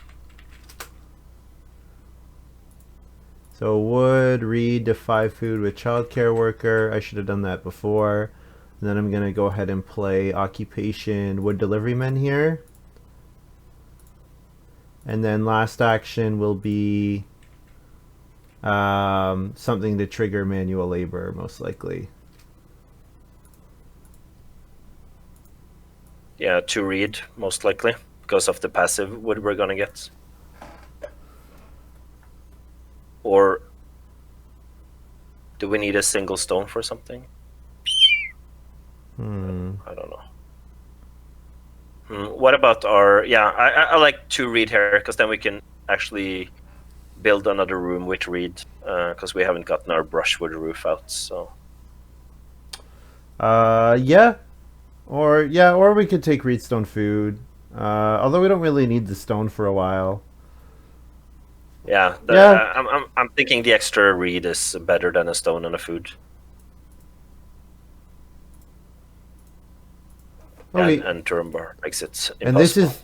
So wood, reed to 5 food with childcare worker. I should have done that before. And then I'm gonna go ahead and play occupation wood delivery men here. And then last action will be something to trigger manual labor, most likely. Yeah, to read, most likely, because of the passive wood we're gonna get. Or do we need a single stone for something? I don't know. What about our... Yeah, I like to read here, because then we can actually build another room with reed, because we haven't gotten our brushwood roof out, so... Yeah. Or we could take reedstone food. Although we don't really need the stone for a while. Yeah, I'm thinking the extra reed is better than a stone and a food. Okay. And Turambar makes it impossible. And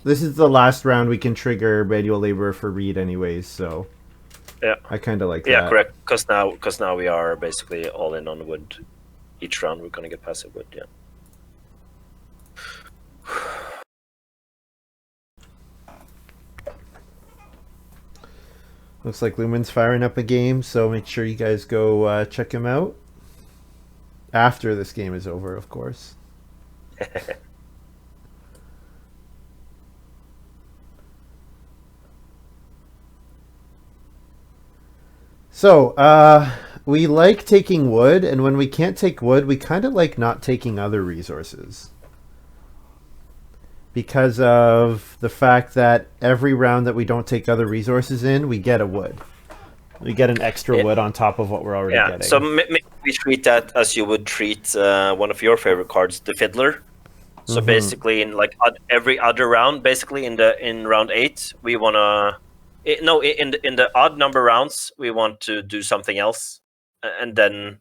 this is the last round we can trigger manual labor for reed anyways, so yeah, I kind of like that. Yeah, correct. Because now we are basically all in on wood. Each round we're gonna get passive wood. Yeah. Looks like Lumen's firing up a game, so make sure you guys go check him out. After this game is over, of course. So, we like taking wood, and when we can't take wood, we kind of like not taking other resources. Because of the fact that every round that we don't take other resources in, we get a wood. We get an extra wood on top of what we're already getting. So maybe we treat that as you would treat one of your favorite cards, the Fiddler. So basically, in like every other round, basically in round 8, we wanna... in the odd number rounds, we want to do something else, and then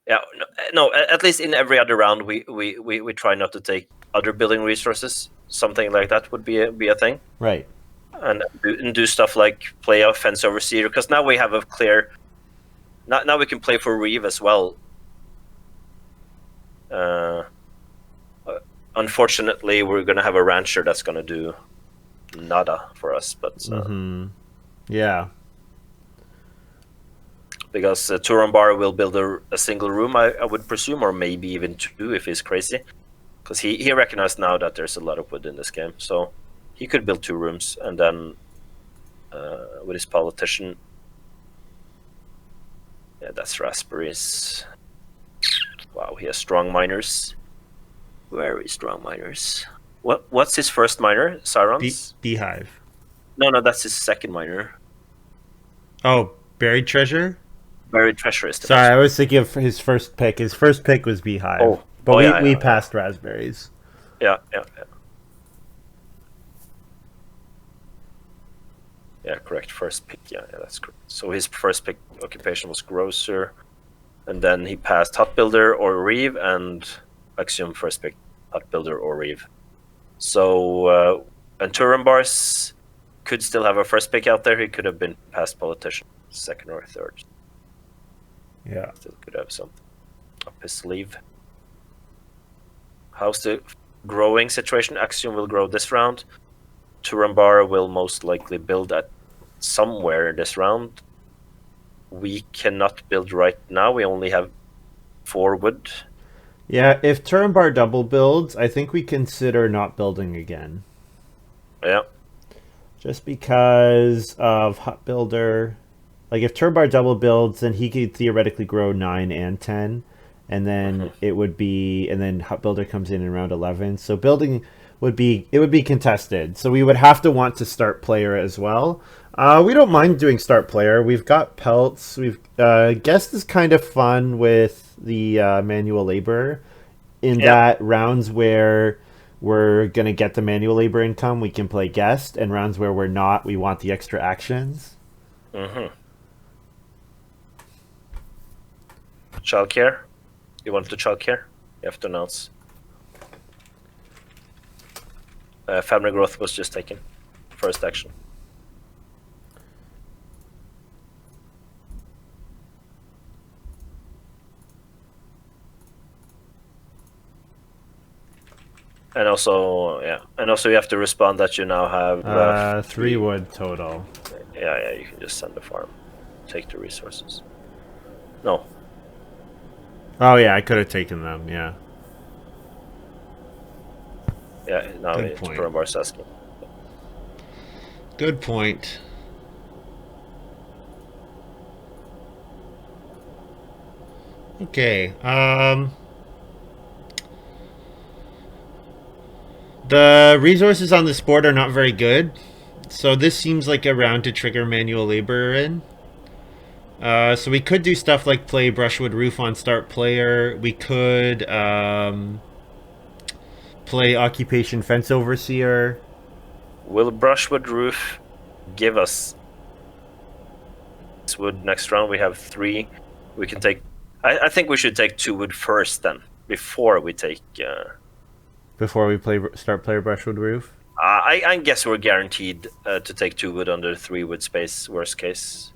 at least in every other round, we try not to take other building resources. Something like that would be a thing, right? And do stuff like play a fence overseer, because now we have a clear. Now we can play for Reeve as well. Unfortunately, we're gonna have a rancher that's gonna do nada for us, but yeah, because Turambar will build a single room, I would presume, or maybe even 2 if he's crazy, because he recognized now that there's a lot of wood in this game, so he could build 2 rooms, and then with his politician, that's raspberries. Wow, he has strong miners, very strong miners. What's his first miner? Xeirons? Beehive. No, that's his second miner. Oh, buried treasure? Buried treasure is the Sorry, I was thinking of his first pick. His first pick was Beehive. But we passed raspberries. Yeah, correct. First pick, yeah, that's correct. So his first pick occupation was grocer, and then he passed hut builder or reeve, and Axiom first pick hut builder or reeve. So and Turambars could still have a first pick out there. He could have been past politician, second or third. Yeah, still could have something up his sleeve. How's the growing situation? Axiom will grow this round. Turambar will most likely build at somewhere this round. We cannot build right now. We only have 4 wood. Yeah, if Turambar double builds, I think we consider not building again. Yeah. Just because of hut builder. Like if Turambar double builds, then he could theoretically grow 9 and 10. And then it would be, and then hut builder comes in round 11. So building would be contested. So we would have to want to start player as well. We don't mind doing start player. We've got pelts. We've guest is kind of fun with the manual labor, in that rounds where we're gonna get the manual labor income, we can play guest, and rounds where we're not, we want the extra actions. Childcare. You want to childcare? You have to announce. Family growth was just taken. First action. And also, you have to respond that you now have 3 wood total. Yeah, you can just send the farm. take the resources. No. Oh yeah, I could have taken them. Yeah. Yeah. Now Turambar's asking. Good point. Okay. The resources on this board are not very good, so this seems like a round to trigger manual labor in. So we could do stuff like play Brushwood Roof on start player. We could play Occupation Fence Overseer. Will Brushwood Roof give us wood next round? We have 3. We can take. I think we should take 2 wood first, then, before we take. Before we start player Brushwood Roof. I guess we're guaranteed to take 2 wood under 3 wood space. Worst case.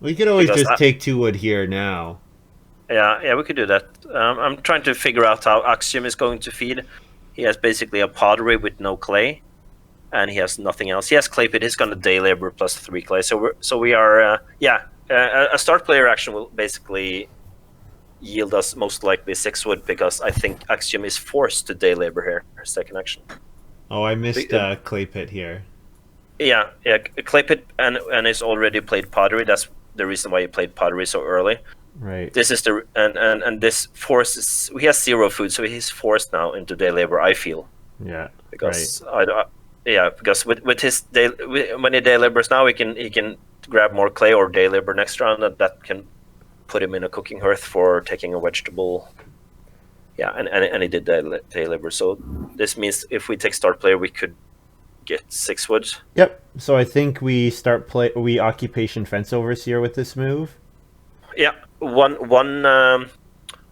We could always just take 2 wood here now. Yeah, we could do that. I'm trying to figure out how Axiom is going to feed. He has basically a pottery with no clay, and he has nothing else. He has clay pit. He's going to day labor plus 3 clay. So we are a start player action will basically yield us most likely 6 wood, because I think Axiom is forced to day labor here. Second action. Oh, I missed clay pit here. Yeah, clay pit and he's already played pottery. That's the reason why he played pottery so early. Right. This is the and this forces. He has 0 food, so he's forced now into day labor. I feel. Yeah. Because because with his when he day labors now, he can grab more clay or day labor next round, and that can put him in a cooking hearth for taking a vegetable. Yeah, and he did day labor. So this means if we take start player, we could get 6 wood. Yep. So I think we Occupation Fence Overseer with this move. Yeah. One.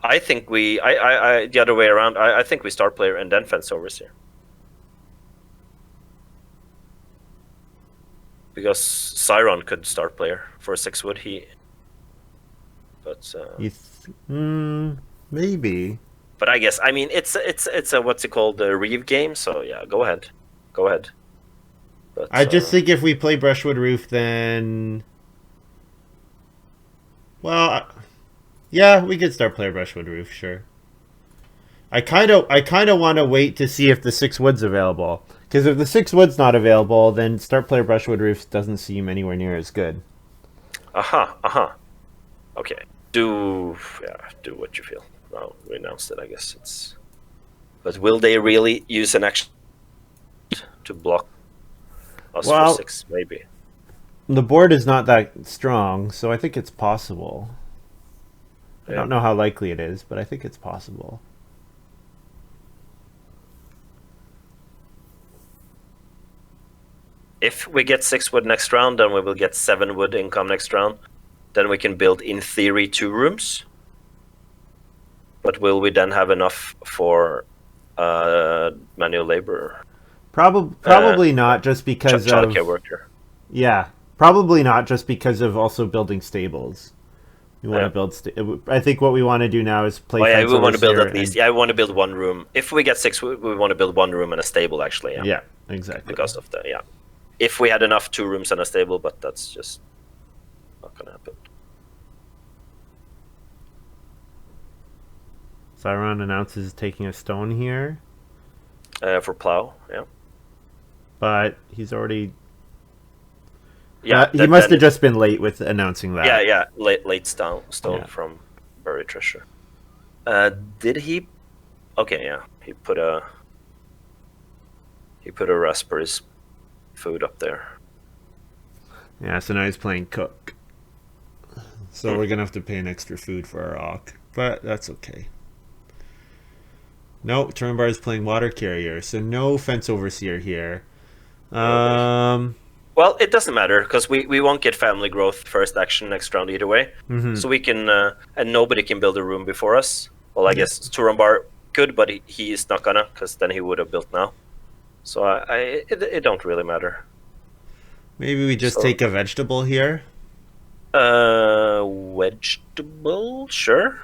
I think I the other way around. I think we start player and then Fence Overseer. Because xeiron could start player for 6 wood. Maybe. But I guess it's a what's it called, the Reeve game. So yeah, go ahead. But, I just think if we play Brushwood Roof, then yeah, we could start player Brushwood Roof, sure. I kind of want to wait to see if the 6 wood's available, because if the 6 wood's not available, then start player Brushwood Roof doesn't seem anywhere near as good. Okay. Do what you feel. Well, we announced it, I guess. But will they really use an action to block us for 6? Maybe. The board is not that strong, so I think it's possible. I don't know how likely it is, but I think it's possible. If we get 6 wood next round, then we will get 7 wood income next round. Then we can build, in theory, 2 rooms. But will we then have enough for manual labor? Probably not, just because of childcare worker. Yeah, probably not, just because of also building stables. We want to build. I think what we want to do now is play. We want to build at least. I want to build 1 room. If we get 6, we want to build 1 room and a stable. Actually, yeah, exactly. Because of the if we had enough 2 rooms and a stable, but that's just not gonna happen. xeiron announces taking a stone here. For plow, yeah. But he's already. Yeah, he must have just been late with announcing that. Yeah, late stone from Buried Treasure. Did he? Okay, yeah, he put a raspberries food up there. Yeah, so now he's playing cook. So we're gonna have to pay an extra food for our Ock, but that's okay. No, Turambar is playing water carrier, so no Fence Overseer here. Well, it doesn't matter, because we won't get family growth first action next round either way. Mm-hmm. So we can, and nobody can build a room before us. Well, I guess Turambar could, but he is not gonna, because then he would have built now. So it don't really matter. Maybe we just take a vegetable here. Vegetable, sure.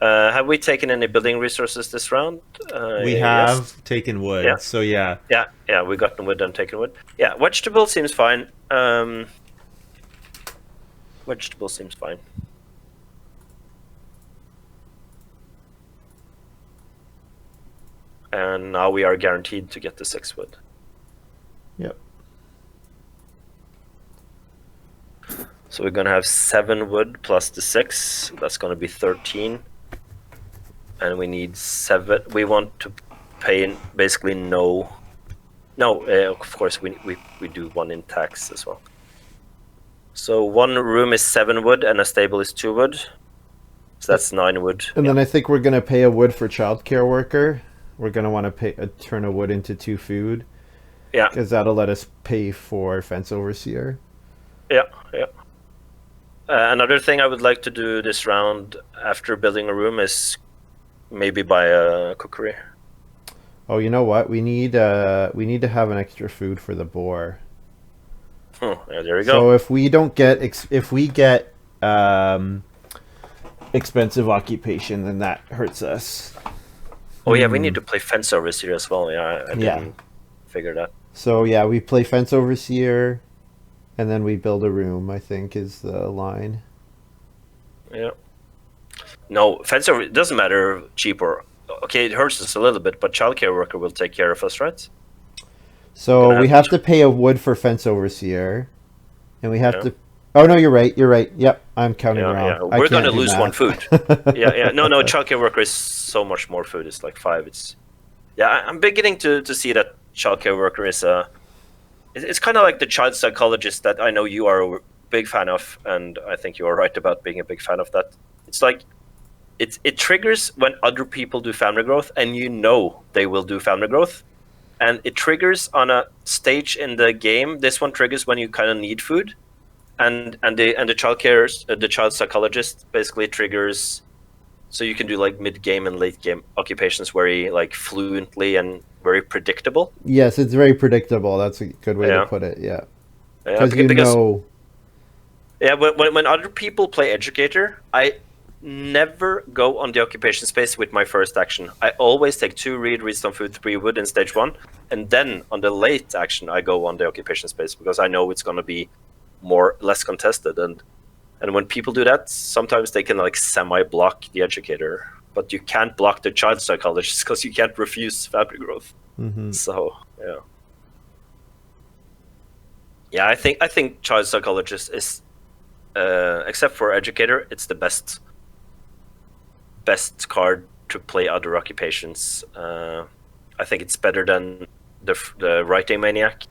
Have we taken any building resources this round? We have taken wood, so yeah. Yeah, we got the wood and taken wood. Yeah, vegetable seems fine. vegetable seems fine. And now we are guaranteed to get the 6 wood. Yep. So we're gonna have 7 wood plus the 6. That's gonna be 13. And we need 7. We want to pay in basically no. No, of course we do 1 in tax as well. So 1 room is 7 wood and a stable is 2 wood. So that's 9 wood. And then I think we're gonna pay a wood for childcare worker. We're gonna want to turn a wood into 2 food. Yeah. Because that'll let us pay for fence overseer. Yeah, yeah. Another thing I would like to do this round after building a room is maybe buy a cookery. Oh, you know what? We need to have an extra food for the boar. Yeah, there we go. So if we don't get expensive occupation, then that hurts us. Oh yeah, we need to play fence overseer as well. Yeah, I didn't figure that. So yeah, we play fence overseer, and then we build a room. I think is the line. Yeah. No, fence over. It doesn't matter cheap or okay. It hurts us a little bit, but childcare worker will take care of us, right? So we have to pay a wood for fence overseer, and we have to. Oh no, you're right. You're right. Yep, I'm counting wrong. Yeah, we're gonna lose 1 food. yeah. No, childcare worker is so much more food. It's like 5. I'm beginning to see that childcare worker is it's kind of like the child psychologist that I know you are a big fan of, and I think you are right about being a big fan of that. It's like it triggers when other people do family growth, and you know they will do family growth, and it triggers on a stage in the game. This one triggers when you kind of need food, and the child psychologist basically triggers, so you can do like mid game and late game occupations very like fluently and very predictable. Yes, it's very predictable. That's a good way to put it. Yeah, because you know. Yeah, when other people play educator, I never go on the occupation space with my first action. I always take 2 read some food, 3 wood in stage 1, and then on the late action I go on the occupation space because I know it's gonna be less contested. And when people do that, sometimes they can like semi-block the educator, but you can't block the child psychologist because you can't refuse family growth. Mm-hmm. So yeah, I think child psychologist is except for educator, it's the best card to play other occupations. I think it's better than the writing maniac.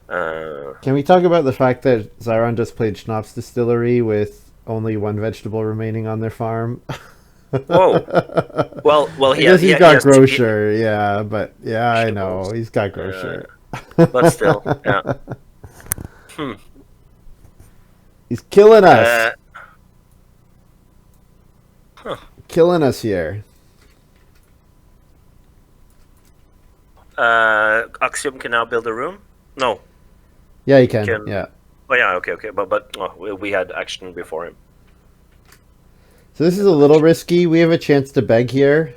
Can we talk about the fact that xeiron just played Schnapps Distillery with only 1 vegetable remaining on their farm? Whoa. Well, he's got grocer, but I know he's got grocer. But still, yeah. He's killing us. Killing us here. Axiom can now build a room? No. Yeah, he can. Yeah. Oh yeah, okay. But we had action before him. So this is a little risky. We have a chance to beg here.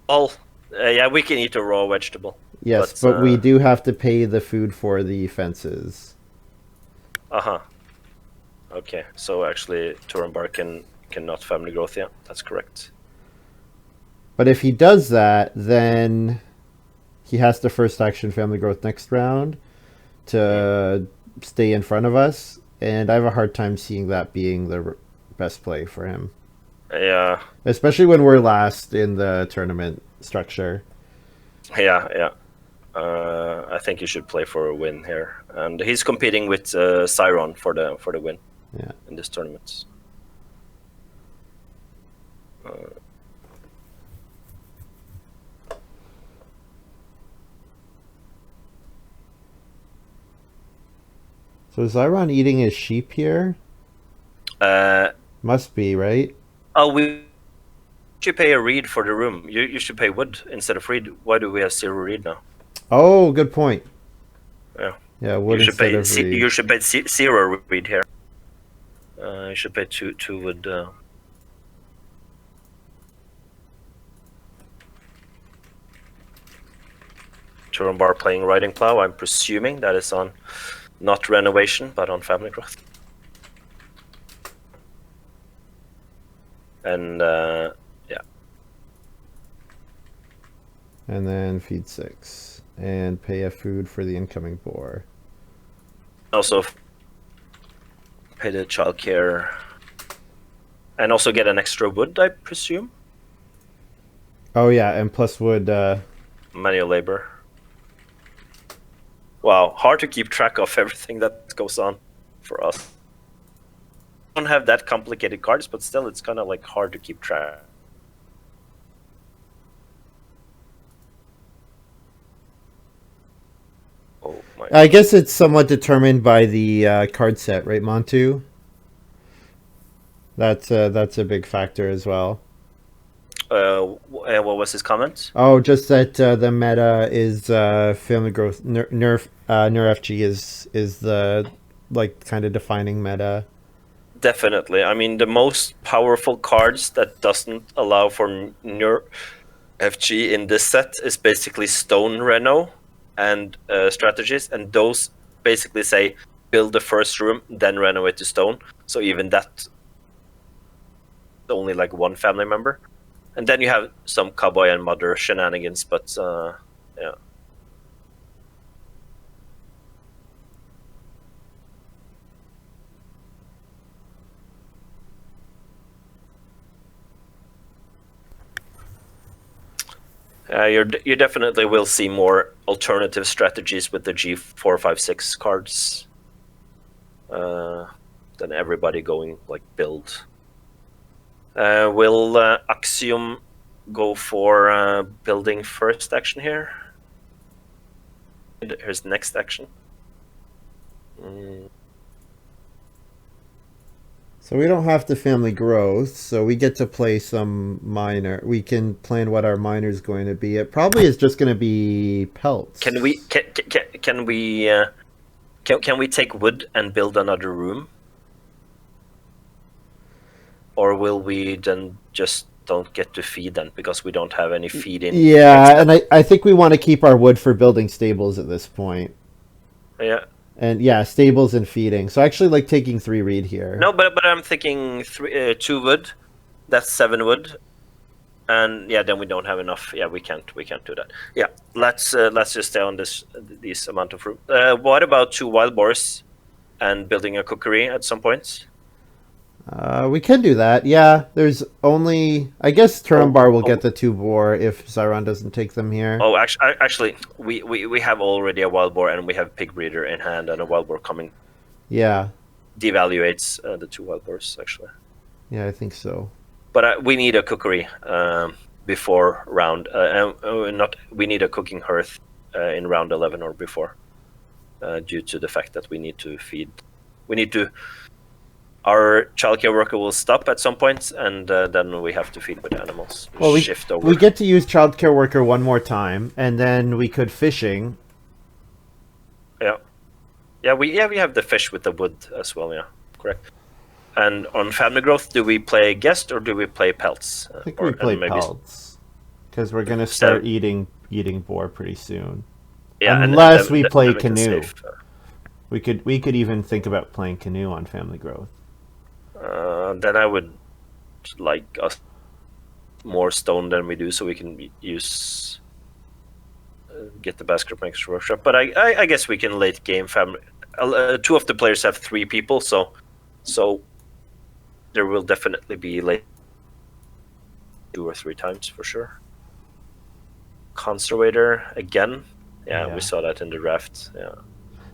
Yeah, we can eat a raw vegetable. Yes, but we do have to pay the food for the fences. Okay, so actually Turambar cannot family growth, yeah, that's correct. But if he does that, then he has to first action family growth next round to stay in front of us, and I have a hard time seeing that being the best play for him. Yeah. Especially when we're last in the tournament structure. Yeah. I think you should play for a win here, and he's competing with xeiron for the win. Yeah. In this tournament. So is xeiron eating his sheep here? Must be, right? Oh, we should pay a reed for the room. You should pay wood instead of reed. Why do we have 0 reed now? Oh, good point. Yeah, wood instead of reed. You should pay 0 reed here. You should pay 2 wood. Turambar playing riding plow. I'm presuming that is on not renovation, but on family growth. And yeah. And then feed 6 and pay a food for the incoming boar. Also pay the childcare. And also get an extra wood, I presume. Oh yeah, and plus wood. Manual labor. Wow, hard to keep track of everything that goes on for us. Don't have that complicated cards, but still, it's kind of like hard to keep track. Oh my! I guess it's somewhat determined by the card set, right, Montu? That's a big factor as well. What was his comment? Oh, just that the meta is family growth. Nerf FG is the like kind of defining meta. Definitely. I mean, the most powerful cards that doesn't allow for Nerf FG in this set is basically Stone Reno and strategies, and those basically say build the first room, then renovate to stone. So even that, only like one family member. And then you have some cowboy and mother shenanigans, but yeah. You definitely will see more alternative strategies with the G456 cards than everybody going like build. Will Axiom go for building first action here? Here's the next action. So we don't have to family growth, so we get to play some minor. We can plan what our minor is going to be. It probably is just going to be pelts. Can we take wood and build another room? Or will we then just don't get to feed then because we don't have any feeding? Yeah, and I think we want to keep our wood for building stables at this point. Yeah. And yeah, stables and feeding. So actually like taking 3 reed here. No, but I'm thinking 2 wood. That's 7 wood. And yeah, then we don't have enough. Yeah, we can't do that. Yeah, let's just stay on this amount of room. What about 2 wild boars and building a cookery at some point? We can do that. Yeah, there's only... I guess Turambar will get the 2 boar if xeiron doesn't take them here. Oh, actually, we have already a wild boar and we have pig breeder in hand and a wild boar coming. Yeah. Devaluates the 2 wild boars, actually. Yeah, I think so. But we need a cookery before round. We need a cooking hearth in round 11 or before, due to the fact that we need to feed. Our childcare worker will stop at some point, and then we have to feed with animals. Well, we get to use childcare worker one more time, and then we could fishing. Yeah, we have the fish with the wood as well. Yeah, correct. And on family growth, do we play guest or do we play pelts? I think we play pelts because we're gonna start eating boar pretty soon. Yeah, unless we play canoe. We could even think about playing canoe on family growth. Then I would like us more stone than we do, so we can use get the basket makers workshop. But I guess we can late game family. 2 of the players have 3 people, so there will definitely be late 2 or 3 times for sure. Conservator again. Yeah, we saw that in the draft. Yeah.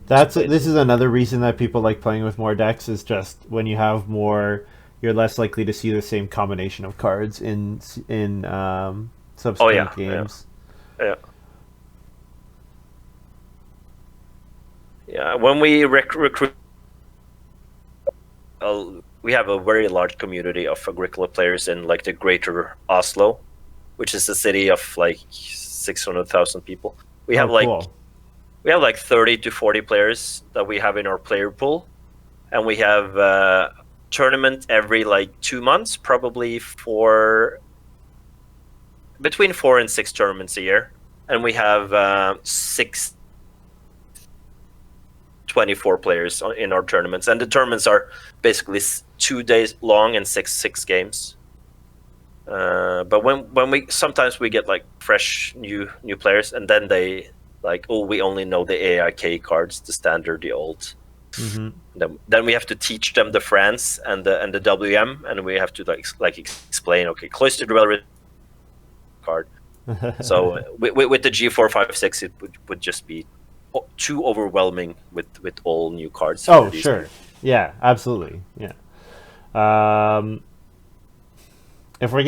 This is another reason that people like playing with more decks, is just when you have more, you're less likely to see the same combination of cards in subsequent games. Yeah, when we recruit, we have a very large community of Agricola players in like the greater Oslo, which is a city of like 600,000 people. We have we have like 30 to 40 players that we have in our player pool, and we have tournament every like 2 months, probably between 4 and 6 tournaments a year, and we have 24 players in our tournaments, and the tournaments are basically 2 days long and six games. But when we sometimes we get like fresh new players, and then they like, oh, we only know the AIK cards, the standard, the old. Then we have to teach them the France and the WM, and we have to like explain. Okay, cloistered well card. So with the G456, it would just be too overwhelming with all new cards. Oh, sure. Yeah, absolutely. Yeah. If I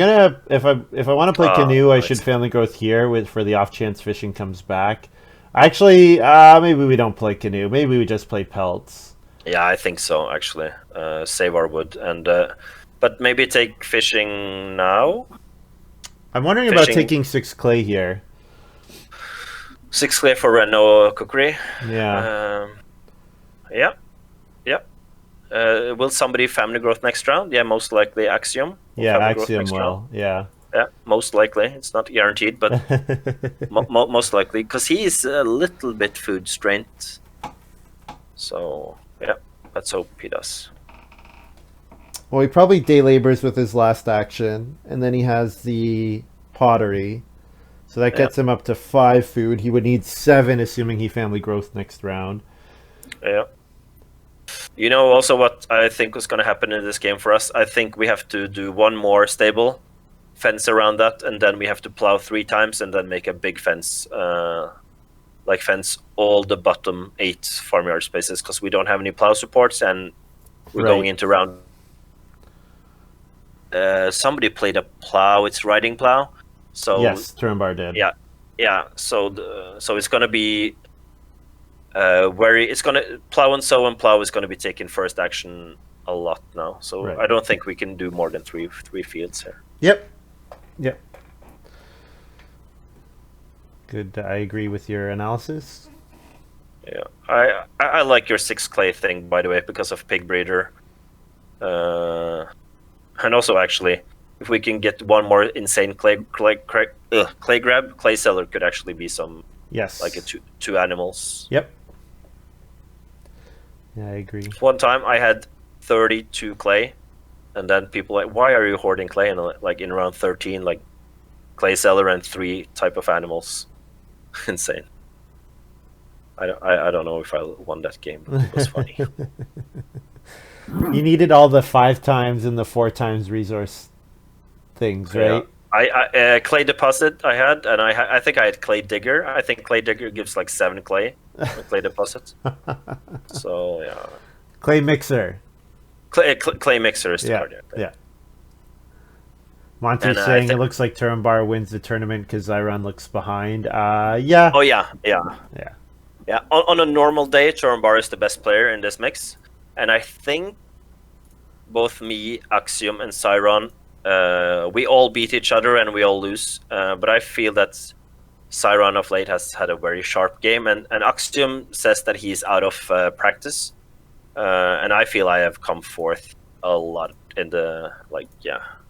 want to play canoe, I should family growth here for the off chance fishing comes back. Actually, maybe we don't play canoe. Maybe we just play pelts. Yeah, I think so. Actually, save our wood but maybe take fishing now. I'm wondering about taking 6 clay here. 6 clay for Renault cookery. Yeah. Yeah. Will somebody family growth next round? Yeah, most likely Axiom. Yeah, Axiom will. Yeah. Yeah, most likely. It's not guaranteed, but most likely, because he is a little bit food strained. So yeah, let's hope he does. Well, he probably day labors with his last action, and then he has the pottery. So that gets him up to 5 food. He would need 7, assuming he family growth next round. Yeah. You know also what I think was going to happen in this game for us? I think we have to do one more stable, fence around that, and then we have to plow 3 times and then make a big fence. Like fence all the bottom 8 farmyard spaces, because we don't have any plow supports, and we're going into round. Somebody played a plow. It's riding plow. So yes, Turambar did. Yeah. So it's gonna be it's gonna plow and sow, and plow is gonna be taking first action a lot now. So I don't think we can do more than three fields here. Yep. Good. I agree with your analysis. Yeah, I like your 6 clay thing, by the way, because of pig breeder. And also, actually, if we can get one more insane clay grab, clay seller could actually be some. Yes. Like two animals. Yep. Yeah, I agree. One time I had 32 clay, and then people like, why are you hoarding clay? And like in round 13, like clay seller and 3 type of animals. Insane. I don't know if I won that game. It was funny. You needed all the 5 times and the 4 times resource things, right? Yeah. I clay deposit I had, and I think I had clay digger. I think clay digger gives like 7 clay deposit. So yeah. Clay mixer. Clay mixer is the card. Yeah. Monty's saying it looks like Turambar wins the tournament because xeiron looks behind. Yeah. Oh yeah. On a normal day, Turambar is the best player in this mix. And I think both me, Axiom, and xeiron, we all beat each other and we all lose. But I feel that xeiron of late has had a very sharp game, and Axiom says that he's out of practice. And I feel I have come forth a lot in the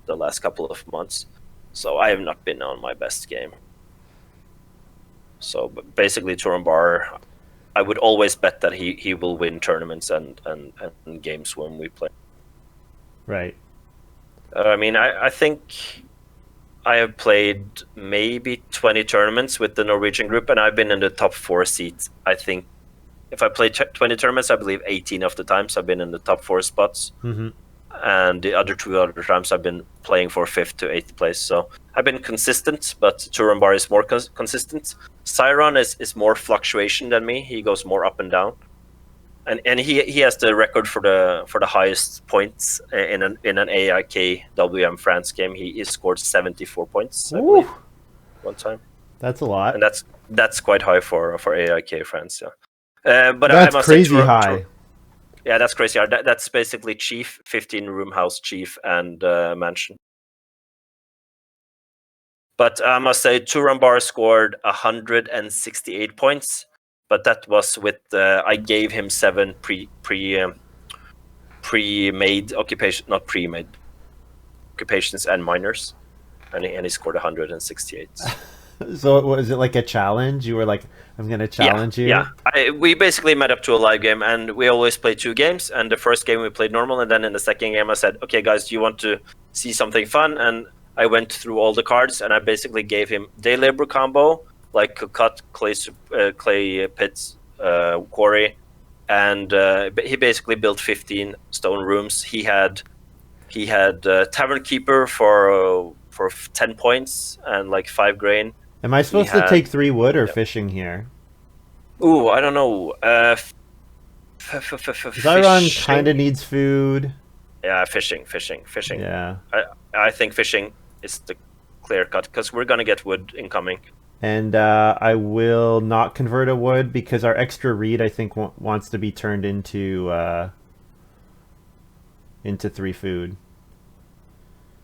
last couple of months. So I have not been on my best game. So basically, Turambar, I would always bet that he will win tournaments and games when we play. Right. I mean, I think I have played maybe 20 tournaments with the Norwegian group, and I've been in the top 4 seats. I think if I play 20 tournaments, I believe 18 of the times I've been in the top 4 spots. Mm-hmm. And the other 2 other times I've been playing for 5th to 8th place. So I've been consistent, but Turambar is more consistent. xeiron is more fluctuation than me. He goes more up and down. And he has the record for the highest points in an EIKWmFr France game. He scored 74 points, I believe, one time. That's a lot. And that's quite high for EIK France, yeah. But that's I must crazy say, high. Yeah, that's crazy. That's basically chief, 15-room house, chief, and mansion. But I must say, Turambar scored 168 points, but that was with I gave him 7 pre-made occupation, not pre-made occupations and minors, and he scored 168. So was it like a challenge? You were like, I'm going to challenge you? Yeah. We basically met up to a live game, and we always play 2 games. And the first game we played normal, and then in the second game I said, okay, guys, do you want to see something fun? And I went through all the cards and I basically gave him day labor combo, like cut clay pits, quarry, and he basically built 15 stone rooms. He had tavern keeper for 10 points and like 5 grain. Am I supposed to take 3 wood or fishing here? Ooh, I don't know. xeiron kind of needs food. Yeah, fishing. Yeah. I think fishing is the clear cut because we're gonna get wood incoming. And I will not convert a wood because our extra reed, I think, wants to be turned into 3 food.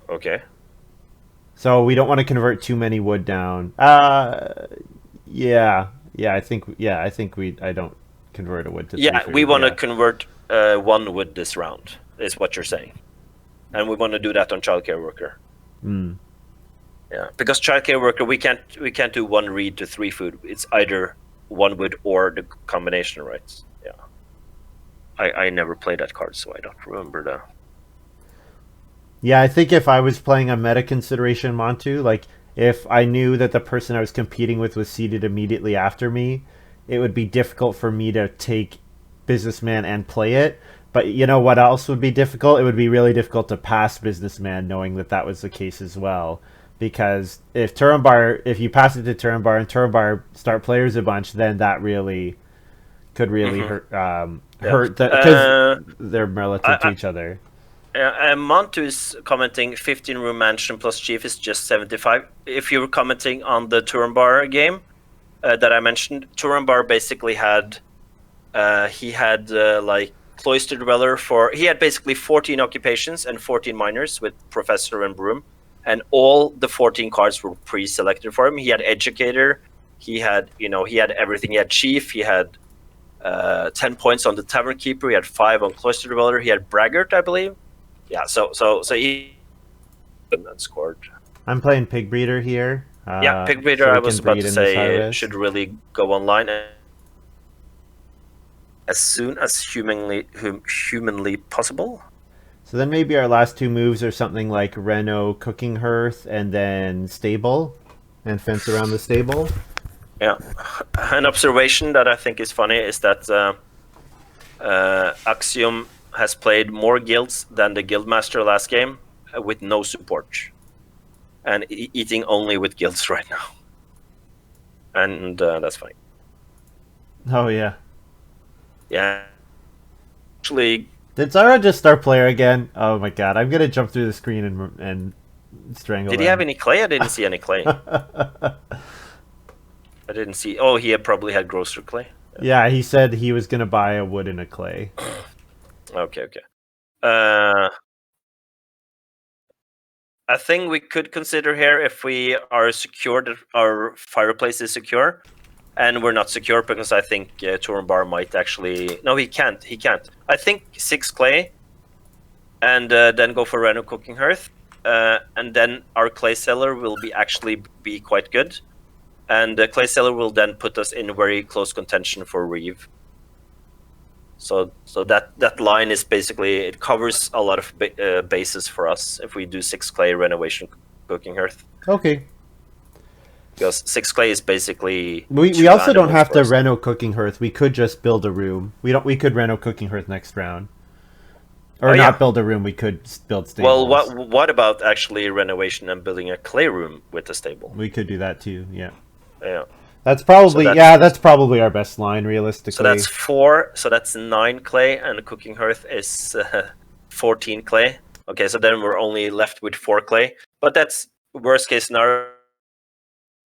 Okay. So we don't want to convert too many wood down. Yeah. I think I don't convert a wood to 3 food. We want to convert 1 wood this round, is what you're saying. And we want to do that on childcare worker. Mm. Yeah, because childcare worker, we can't do 1 reed to 3 food. It's either 1 wood or the combination, right? Yeah. I never played that card, so I don't remember the. Yeah, I think if I was playing a meta consideration Montu, like if I knew that the person I was competing with was seated immediately after me, it would be difficult for me to take Businessman and play it. But you know what else would be difficult? It would be really difficult to pass Businessman knowing that that was the case as well. Because if you pass it to Turambar and Turambar start players a bunch, then that really could really hurt because they're relative to each other. Montu is commenting 15 room mansion plus chief is just 75. If you were commenting on the Turambar game that I mentioned, Turambar basically had like cloister dweller he had basically 14 occupations and 14 miners with professor and broom, and all the 14 cards were pre-selected for him. He had educator, he had everything. He had chief, he had 10 points on the tavern keeper, he had 5 on cloister dweller, he had braggart, I believe. Yeah, so he scored. I'm playing pig breeder here. Pig breeder, I was about to say, should really go online as soon as humanly possible. So then maybe our last 2 moves are something like Reno cooking hearth and then stable and fence around the stable. Yeah. An observation that I think is funny is that Axiom has played more guilds than the guildmaster last game with no support and eating only with guilds right now. And that's funny. Oh, yeah. Yeah. Actually... Did Zara just start player again? Oh my god, I'm gonna jump through the screen and strangle Did he have any clay? I didn't see any clay. I didn't see... Oh, he probably had grocer clay. Yeah, he said he was gonna buy a wood and a clay. Okay. A thing we could consider here, if we are secure that our fireplace is secure, and we're not secure because I think Turambar might actually... No, he can't. I think 6 clay, and then go for Reno cooking hearth, and then our clay cellar will be quite good, and the clay cellar will then put us in very close contention for Reeve. So that line is basically, it covers a lot of bases for us if we do 6 clay renovation cooking hearth. Okay. Because 6 clay is basically... We also don't have to Reno cooking hearth. We could just build a room. We could Reno cooking hearth next round. Or build a room, we could build stables. Well, what about actually renovation and building a clay room with a stable? We could do that too, yeah. Yeah. That's probably our best line, realistically. So that's 4, so that's 9 clay, and the cooking hearth is 14 clay. Okay, so then we're only left with 4 clay. But that's worst case scenario.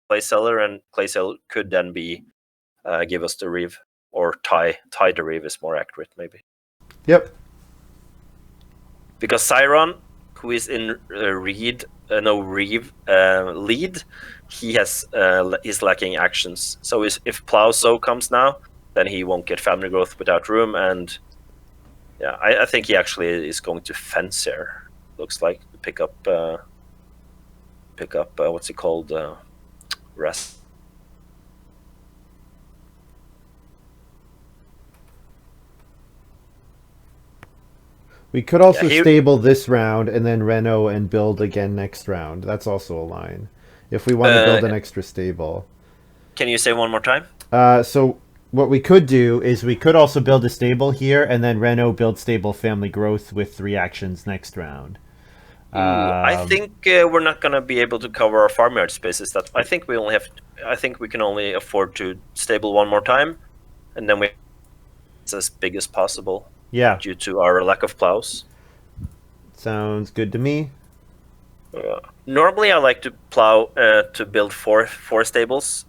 Clay cellar, and clay cellar could then be give us the reeve, or tie the reeve is more accurate maybe. Yep. Because xeiron, who is in reeve lead, he's lacking actions. So if plow so comes now, then he won't get family growth without room, and yeah, I think he actually is going to fence here. Looks like pick up what's it called? Rest. We could also stable this round and then reno and build again next round. That's also a line. If we want to build an extra stable. Can you say one more time? So what we could do is we could also build a stable here and then reno, build stable, family growth with 3 actions next round. I think we're not gonna be able to cover our farmyard spaces. That I think we only have. I think we can only afford to stable one more time, and then it's as big as possible. Yeah. Due to our lack of plows. Sounds good to me. Normally, I like to plow to build 3 stables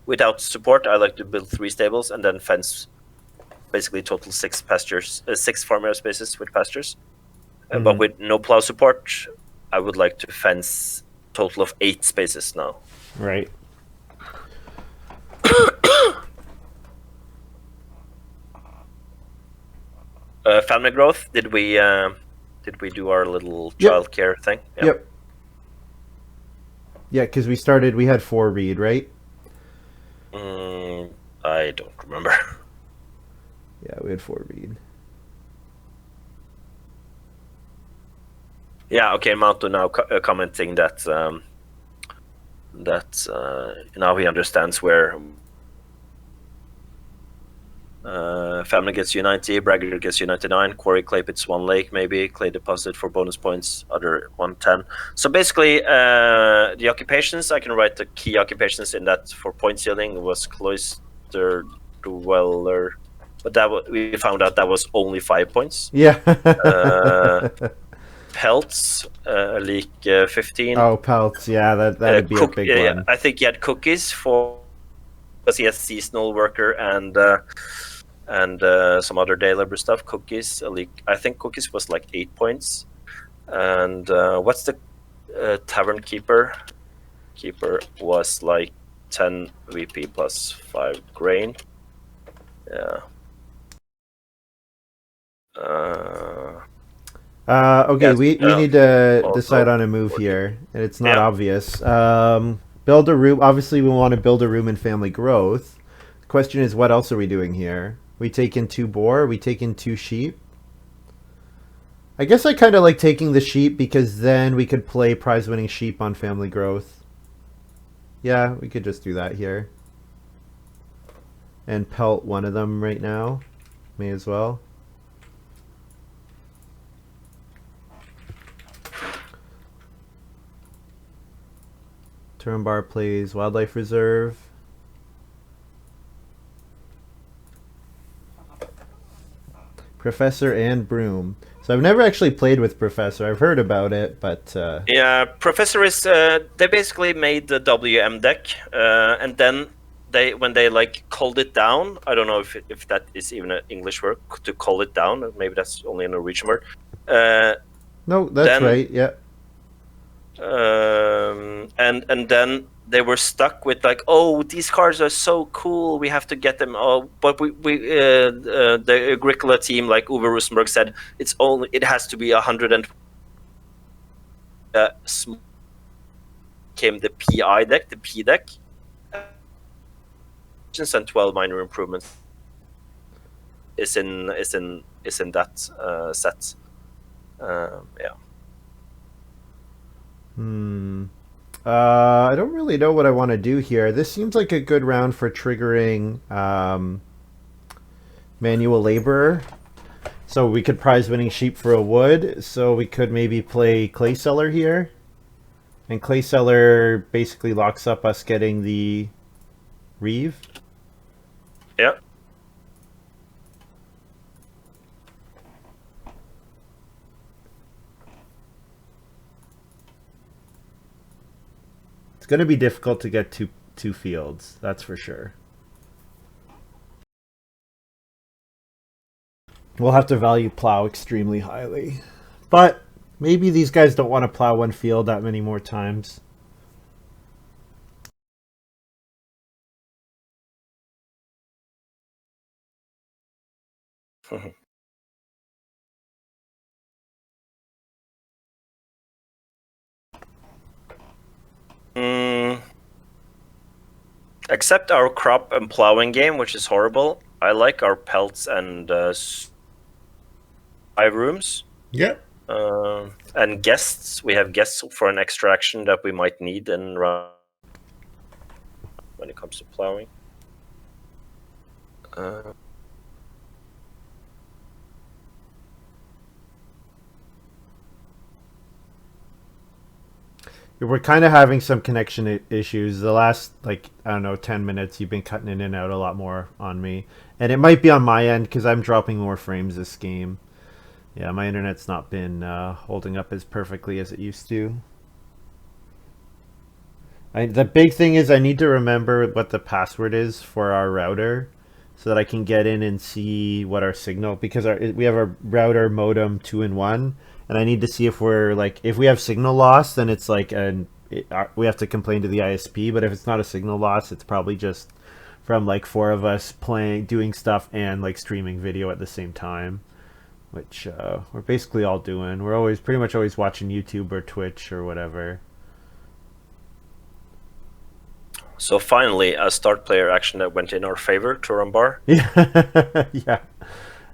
without support. I like to build 3 stables and then fence. Basically, total 6 pastures, 6 farmyard spaces with pastures. But with no plow support, I would like to fence total of 8 spaces now. Right. Family growth. Did we do our little childcare thing? Yep. Yeah, because we had 4 read, right? I don't remember. Yeah, we had 4 read. Yeah, okay, Manto now commenting that now he understands where family gets you 90, Bragger gets you 99, quarry clay pits 1 lake maybe, clay deposit for bonus points, other 110. So basically the occupations, I can write the key occupations in that for point ceiling was cloister dweller, but we found out that was only 5 points. Yeah. Pelts, leak 15. Oh, pelts, yeah, that'd be a big one. I think he had cookies because he has seasonal worker and some other day labor stuff. Cookies, I think cookies was like 8 points. And what's the tavern keeper? Keeper was like 10 VP plus 5 grain. Yeah. Okay, yes, we need to decide on a move here, and it's not obvious. Build a room. Obviously, we want to build a room in family growth. The question is, what else are we doing here? We take in 2 boar. We take in 2 sheep. I guess I kind of like taking the sheep because then we could play prize-winning sheep on family growth. Yeah, we could just do that here. And pelt one of them right now. May as well. Turambar plays Wildlife Reserve. Professor and Broom. So I've never actually played with Professor. I've heard about it, but... Yeah, Professor is... they basically made the WM deck, and then when they like culled it down, I don't know if that is even an English word, to cull it down, maybe that's only a Norwegian word. No, that's right, yeah. And then they were stuck with like, oh, these cards are so cool, we have to get them. Oh, but the Agricola team, like Uwe Rosenberg said, it has to be 100 and came the PI deck, the P deck, and 12 minor improvements is in that set. Yeah. I don't really know what I want to do here. This seems like a good round for triggering manual laborer. So we could prize winning sheep for a wood. So we could maybe play clay seller here. And clay seller basically locks up us getting the reeve. Yeah. It's going to be difficult to get two fields, that's for sure. We'll have to value plow extremely highly. But maybe these guys don't want to plow one field that many more times. Except our crop and plowing game, which is horrible. I like our pelts and 5 rooms. Yeah. And guests. We have guests for an extra action that we might need and run when it comes to plowing. We're kind of having some connection issues. The last, like, I don't know, 10 minutes, you've been cutting in and out a lot more on me. And it might be on my end because I'm dropping more frames this game. Yeah, my internet's not been holding up as perfectly as it used to. The big thing is I need to remember what the password is for our router so that I can get in and see what our signal, because we have a router modem 2-in-1, and I need to see if we're like, if we have signal loss, then it's like we have to complain to the ISP. But if it's not a signal loss, it's probably just from like 4 of us doing stuff and like streaming video at the same time, which we're basically all doing. We're pretty much always watching YouTube or Twitch or whatever. So finally, a start player action that went in our favor, Turambar.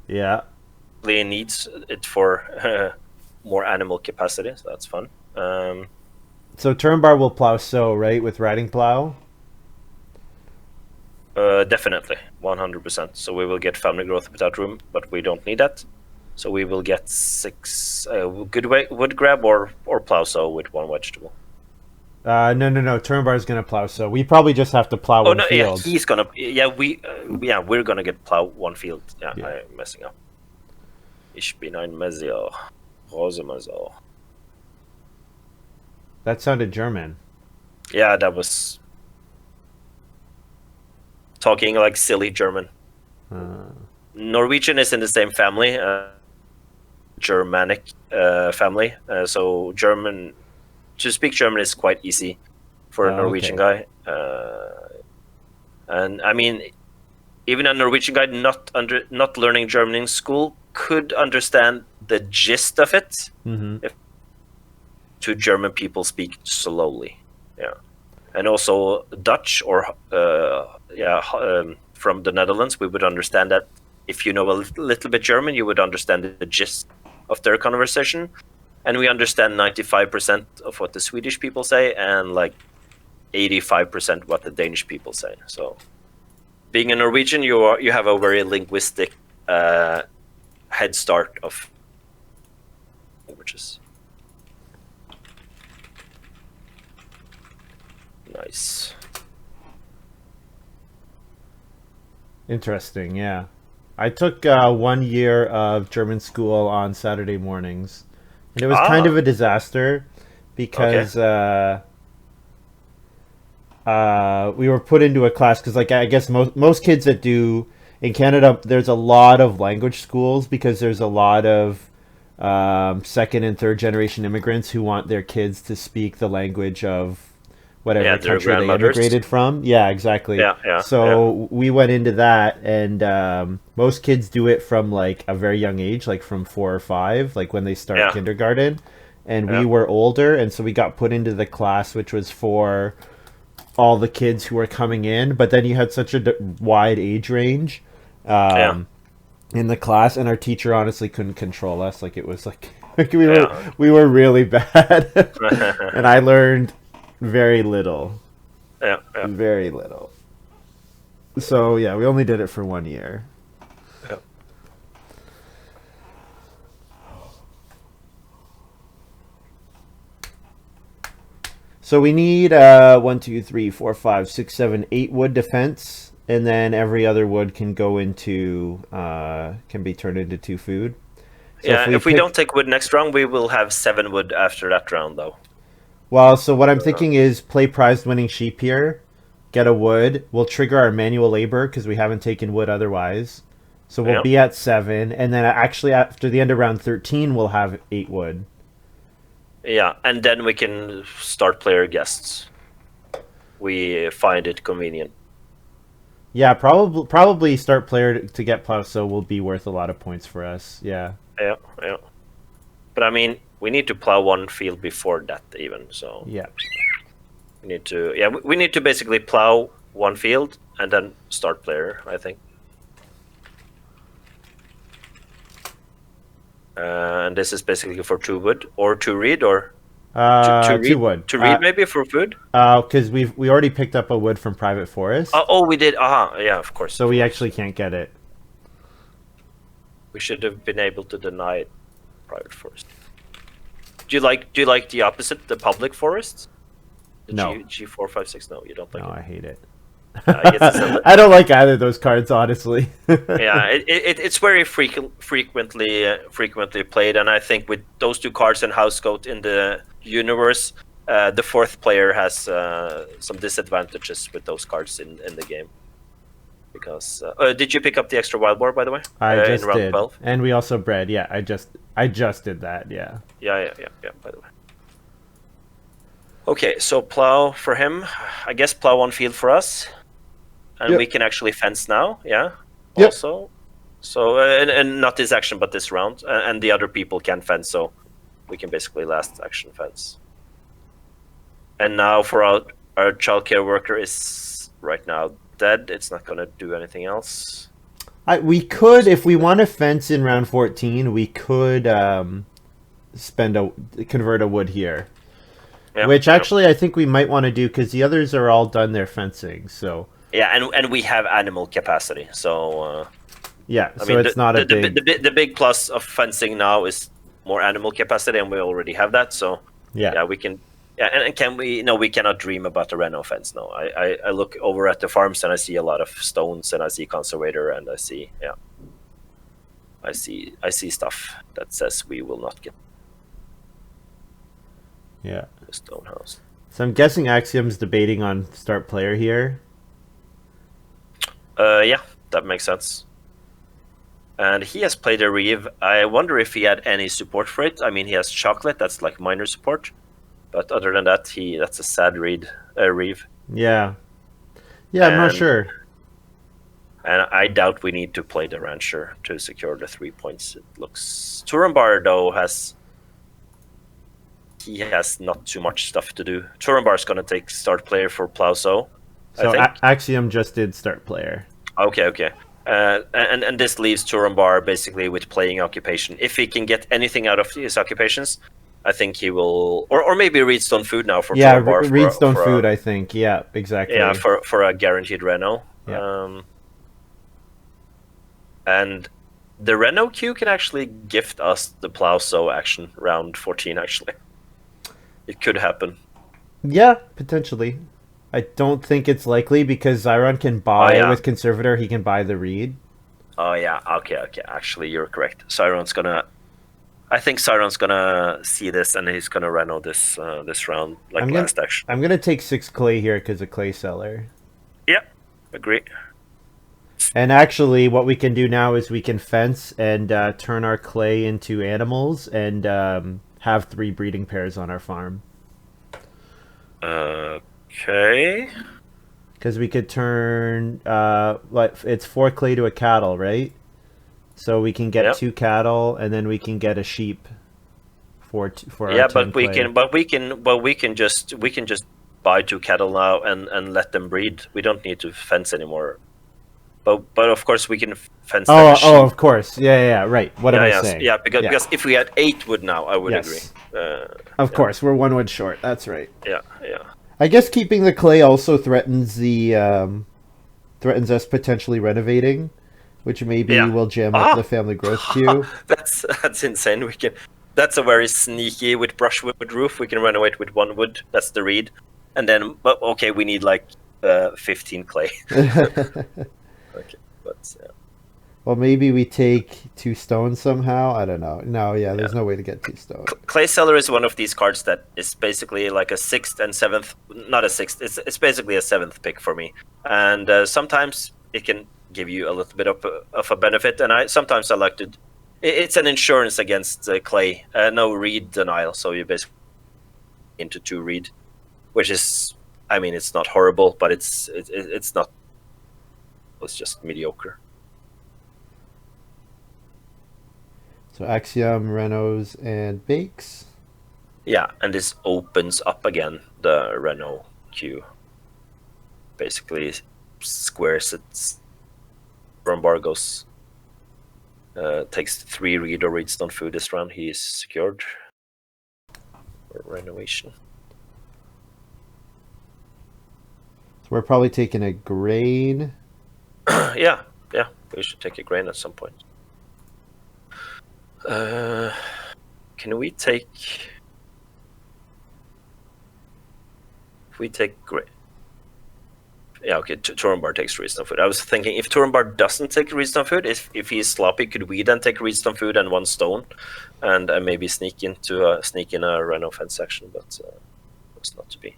Yeah. He needs it for more animal capacity, so that's fun. So Turambar will plow right, with riding plow? Definitely, 100%. So we will get family growth without room, but we don't need that. So we will get 6 good wood grab or plow with 1 vegetable. No. Turambar is gonna plow We probably just have to plow one field. Yeah, he's gonna. Yeah, we're gonna get plow 1 field. Yeah. I'm messing up. Ich bin ein Messier. Rosemesser. That sounded German. Yeah, that was talking like silly German. Norwegian is in the same family, Germanic family. So German, to speak German is quite easy for a Norwegian guy. And I mean, even a Norwegian guy not learning German in school could understand the gist of it. If two German people speak slowly. Yeah. And also Dutch or from the Netherlands, we would understand that. If you know a little bit German, you would understand the gist of their conversation. And we understand 95% of what the Swedish people say and like 85% what the Danish people say. So being a Norwegian, you have a very linguistic head start of languages. Nice. Interesting, yeah. I took 1 year of German school on Saturday mornings, and it was kind of a disaster because we were put into a class because, like, I guess most kids that do in Canada, there's a lot of language schools because there's a lot of second and third generation immigrants who want their kids to speak the language of whatever country they immigrated from. Yeah, exactly. So we went into that, and most kids do it from like a very young age, like from 4 or 5, like when they start kindergarten. And we were older, and so we got put into the class, which was for all the kids who were coming in. But then you had such a wide age range in the class, and our teacher honestly couldn't control us. Like it was like we were really bad, and I learned very little. Very little. So yeah, we only did it for 1 year. So we need 1, 2, 3, 4, 5, 6, 7, 8 wood defense, and then every other wood can go into can be turned into 2 food. So if we don't take wood next round, we will have 7 wood after that round, though. Well, so what I'm thinking is play prized winning sheep here, get a wood. We'll trigger our manual labor because we haven't taken wood otherwise. So we'll be at 7, and then actually after the end of round 13, we'll have 8 wood. Yeah, and then we can start player guests. We find it convenient. Yeah, probably start player to get plow will be worth a lot of points for us. Yeah. But I mean, we need to plow 1 field before that even, so we need to basically plow 1 field and then start player, I think. And this is basically for 2 wood or 2 reed or 2 wood. 2 reed maybe for food. Because we already picked up a wood from private forest. We did. Yeah, of course. So we actually can't get it. We should have been able to deny it. Private forest. Do you like the opposite, the public forests? The No. G456. No, you don't like it. No, I hate it. I don't like either of those cards, honestly. Yeah, it's very frequently played, and I think with those 2 cards and House Goat in the universe, the 4th player has some disadvantages with those cards in the game. Because did you pick up the extra wild boar, by the way? I just in round did, 12? And we also bred. Yeah, I just did that. Yeah. Yeah. By the way. Okay, so plow for him. I guess plow 1 field for us. And we can actually fence now, yeah. Yep. Also, so and not this action, but this round, and the other people can fence, so we can basically last action fence. And now for our childcare worker is right now dead. It's not gonna do anything else. We could, if we want to fence in round 14, we could convert a wood here, which actually I think we might want to do because the others are all done their fencing, so. Yeah, and we have animal capacity, so yeah. So I mean, it's not a big. The big plus of fencing now is more animal capacity, and we already have that. So yeah, we can. Yeah, and can we? No, we cannot dream about the Reno fence. No, I look over at the farms and I see a lot of stones, and I see conservator, and I see I see stuff that says we will not get. Yeah. The stone house. So I'm guessing Axiom's debating on start player here. Yeah, that makes sense. And he has played a Reeve. I wonder if he had any support for it. I mean, he has chocolate. That's like minor support. But other than that, that's a sad Reeve. Yeah. Yeah, I'm not sure. And I doubt we need to play the Rancher to secure the 3 points. It looks... Turambar, though, he has not too much stuff to do. Turambar's going to take start player for Plauso. So Axiom just did start player. Okay. And this leaves Turambar basically with playing occupation. If he can get anything out of his occupations, I think he will... Or maybe Reedstone Food now for Turambar. Yeah, Reedstone Food, I think. Yeah, exactly. Yeah, for a guaranteed Reno. Yeah. And the Reno queue can actually gift us the Plauso action round 14, actually. It could happen. Yeah, potentially. I don't think it's likely because xeiron can buy with Conservator. He can buy the Reed. Oh yeah, okay. Actually, you're correct. I think xeiron's gonna see this and he's gonna Reno this round last action. I'm gonna take 6 clay here because of clay seller. Yeah, agree. And actually, what we can do now is we can fence and turn our clay into animals and have 3 breeding pairs on our farm. Okay. Because we could turn it's 4 clay to a cattle, right? So we can get 2 cattle, and then we can get a sheep for our 10 clay. we can just buy 2 cattle now and let them breed. We don't need to fence anymore. But of course we can fence. Oh, of course, yeah, right. What am I saying? Yeah, because if we had 8 wood now, I would agree. Of course, we're 1 wood short. That's right. Yeah. I guess keeping the clay also threatens threatens us potentially renovating, which maybe will jam up the family growth queue. That's insane. That's a very sneaky with brushwood roof. We can renovate with 1 wood. That's the Reed, and then we need like 15 clay. Okay, but well, maybe we take 2 stones somehow. I don't know. No, there's no way to get 2 stones. Clay Seller is one of these cards that is basically like a 6th and 7th, not a 6th. It's basically a 7th pick for me, and sometimes it can give you a little bit of a benefit. And sometimes I like to. It's an insurance against clay. No Reed denial, so you basically into 2 Reed, which is, I mean, it's not horrible, but it's not. It's just mediocre. So Axiom, Renos, and Bakes. Yeah, and this opens up again the Reno queue. Basically squares its Turambar goes Takes 3 read or readstone food this round. He is secured for renovation. So we're probably taking a grain. Yeah, we should take a grain at some point. Can we take... If we take grain... Yeah, okay, Turambar takes readstone food. I was thinking, if Turambar doesn't take readstone food, if he's sloppy, could we then take readstone food and 1 stone? And maybe sneak in a reno fence section, but it's not to be.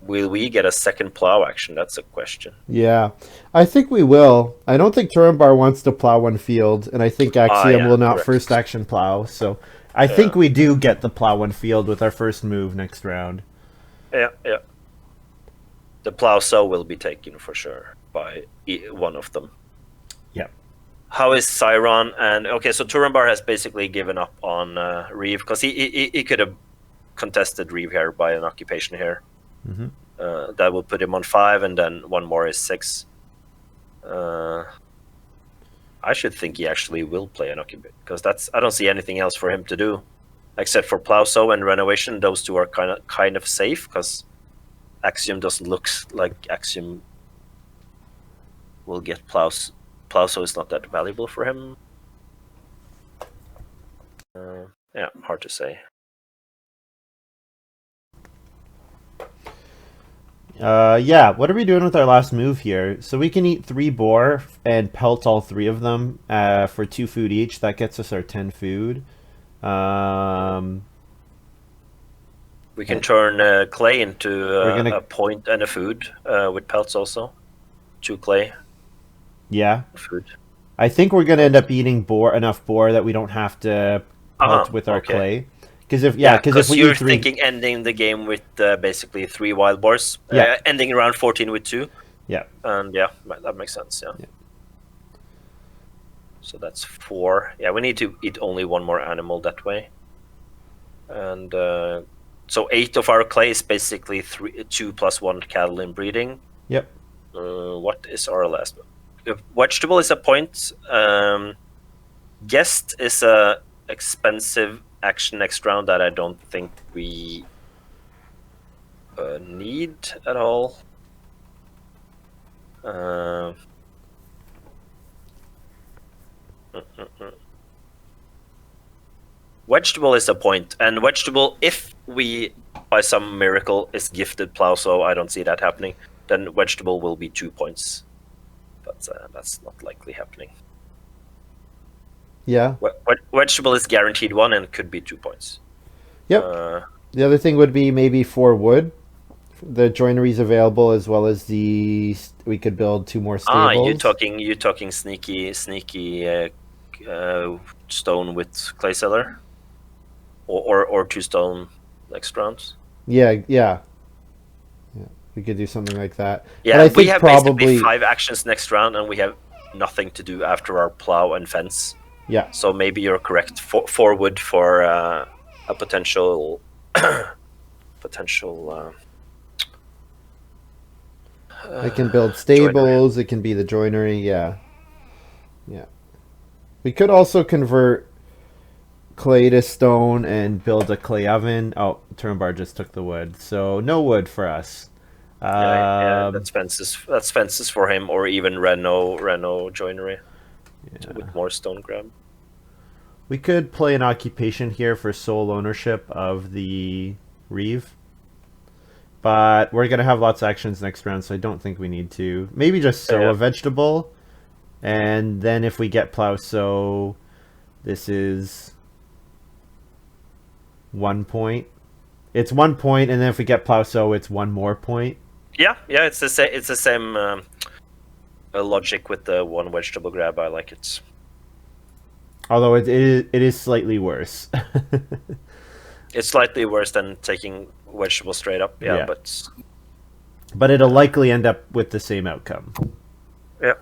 Will we get a second plow action? That's a question. Yeah, I think we will. I don't think Turambar wants to plow 1 field, and I think Axiom will not first action plow. So I think we do get the plow 1 field with our first move next round. Yeah. The plow sow will be taken for sure by one of them. Yeah. How is Xeiron? And okay, so Turambar has basically given up on Reeve because he could have contested Reeve here by an occupation here. Mm-hmm. That will put him on 5, and then 1 more is 6. I should think he actually will play an occupation because I don't see anything else for him to do except for plow sow and renovation. Those 2 are kind of safe because Axiom doesn't look like Axiom will get plow sow is not that valuable for him. Yeah, hard to say. Yeah, what are we doing with our last move here? So we can eat 3 boar and pelt all 3 of them for 2 food each. That gets us our 10 food. We can turn clay into a point and a food with pelts also. 2 clay. Yeah. Food. I think we're going to end up eating enough boar that we don't have to pelt with our clay. Because if you're thinking ending the game with basically 3 wild boars, ending around 14 with 2. Yeah, and that makes sense. Yeah. So that's 4. Yeah, we need to eat only 1 more animal that way, and so 8 of our clay is basically 2 plus 1 cattle in breeding. Yep. What is our last? Vegetable is a point. Guest is a expensive action next round that I don't think we need at all. Vegetable is a point, and vegetable, if we by some miracle is gifted plow, so I don't see that happening, then vegetable will be 2 points, but that's not likely happening. Yeah. Vegetable is guaranteed 1 and could be 2 points. Yep. The other thing would be maybe 4 wood. The joinery is available, as well as we could build 2 more stables. You talking sneaky stone with clay cellar, or 2 stone next round. Yeah. We could do something like that. Yeah, but I think we have basically 5 actions next round, and we have nothing to do after our plow and fence. Yeah. So maybe you're correct. 4 wood for a potential. It can build stables. Joinery. It can be the joinery. Yeah. We could also convert clay to stone and build a clay oven. Oh, Turambar just took the wood, so no wood for us. That's fences for him, or even Reno joinery with more stone grab. We could play an occupation here for sole ownership of the Reeve, but we're gonna have lots of actions next round, so I don't think we need to. Maybe just sow a vegetable, and then if we get plow sow, this is 1 point. It's 1 point, and then if we get plow sow, it's 1 more point. Yeah, it's the same logic with the 1 vegetable grab. I like it. Although it is slightly worse. It's slightly worse than taking vegetable straight up. Yeah. But it'll likely end up with the same outcome. Yeah.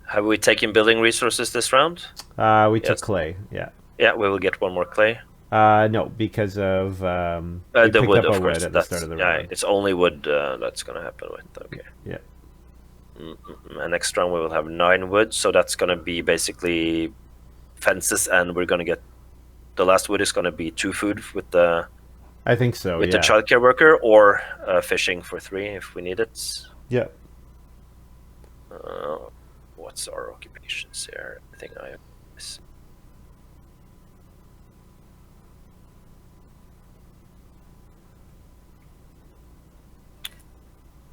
Have we taken building resources this round? We took clay. Yeah. Yeah, we will get 1 more clay. No, because of we the picked wood, up of a course. wood at the start of the round. It's only wood that's gonna happen with. Okay. Yeah. And next round we will have 9 wood, so that's gonna be basically fences, and we're gonna get the last wood is gonna be 2 food with the. I think so. With yeah. the childcare worker, or fishing for 3 if we need it. Yeah. What's our occupations here? I think I have this.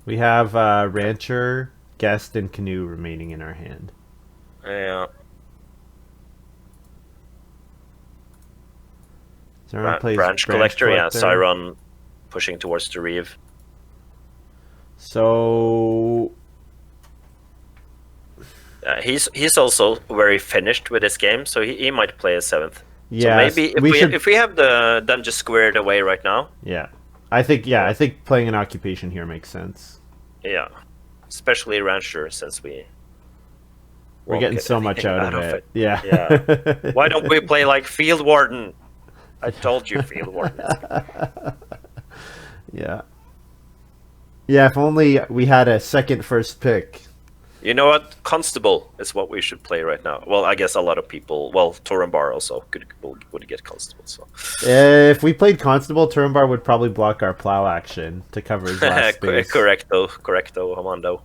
We have rancher, guest, and canoe remaining in our hand. Yeah. Branch collector, yeah. Xeiron pushing towards the reef. So he's also very finished with this game, so he might play a 7th. Yeah. So maybe if we have the dungeon squared away right now. Yeah. I think playing an occupation here makes sense. Yeah. Especially rancher, since we're getting so much out of it. Yeah. Yeah. Why don't we play like field warden? I told you, field warden. Yeah. Yeah, if only we had a second first pick. You know what? Constable is what we should play right now. Well, I guess a lot of people... Well, Turambar also would get Constable. So if we played Constable, Turambar would probably block our plow action to cover his last space. Correcto, Hamando.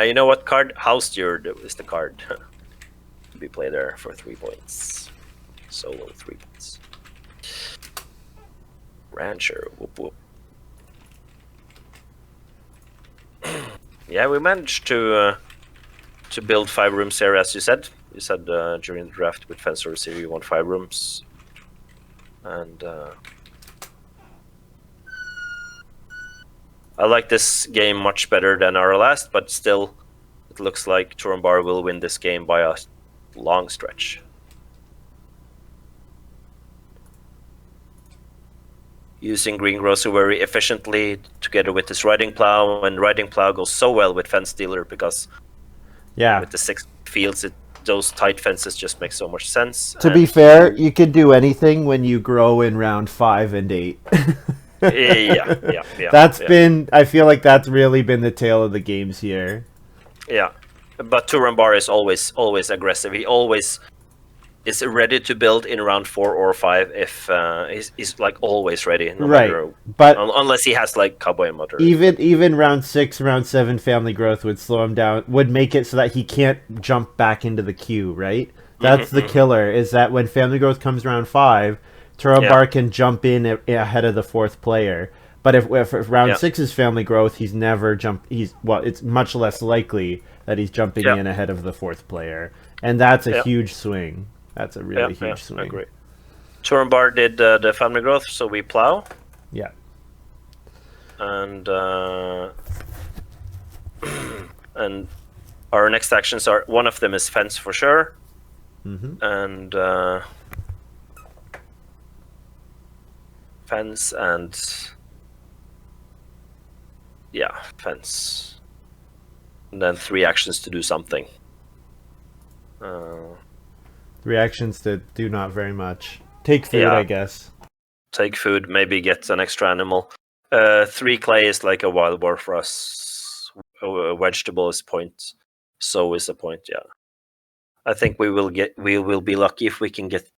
You know what card? House Steward is the card to be played there for 3 points. Solo 3 points. Rancher, whoop whoop. Yeah, we managed to build 5 rooms here, as you said. You said during the draft with Fence Overseer you want 5 rooms. And I like this game much better than our last, but still, it looks like Turambar will win this game by a long stretch. Using Green Grocer very efficiently together with his Riding Plow, and Riding Plow goes so well with Fence Dealer because with the 6 fields, those tight fences just make so much sense. To be fair, you can do anything when you grow in round 5 and 8. yeah. That's been, I feel like that's really been the tale of the games here. Yeah, but Turambar is always aggressive. He always is ready to build in round 4 or 5 if he's like always ready, no matter, but unless he has like Cowboy and Motor. Even round 6, round 7 family growth would slow him down, would make it so that he can't jump back into the queue, right? That's the killer, is that when family growth comes round 5, Turambar can jump in ahead of the 4th player. But if round 6 is family growth, he's never it's much less likely that he's jumping in ahead of the 4th player. And that's a huge swing. That's a really huge swing. I agree. Turambar did the family growth, so we plow. Yeah. And and our next actions are, one of them is fence for sure. And fence and fence. And then 3 actions to do something. 3 actions that do not very much. Take food, I guess. Take food, maybe get an extra animal. 3 clay is like a wild boar for us. A vegetable is point. So is a point, yeah. I think we will be lucky if we can get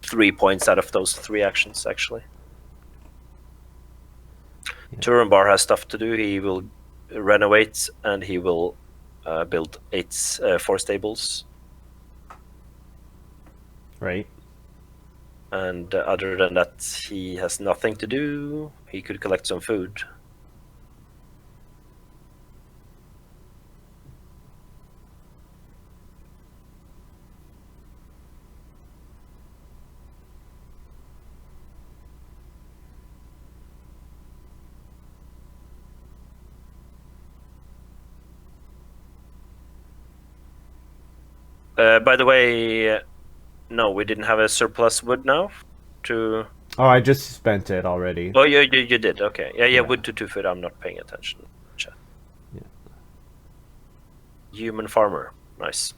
3 points out of those 3 actions, actually. Yeah. Turambar has stuff to do. He will renovate, and he will build 4 stables. Right. And other than that, he has nothing to do. He could collect some food. By the way, no, we didn't have a surplus wood now to... Oh, I just spent it already. Oh, you did, okay. Yeah, wood to 2 foot, I'm not paying attention. Chat. Yeah. Human farmer, nice.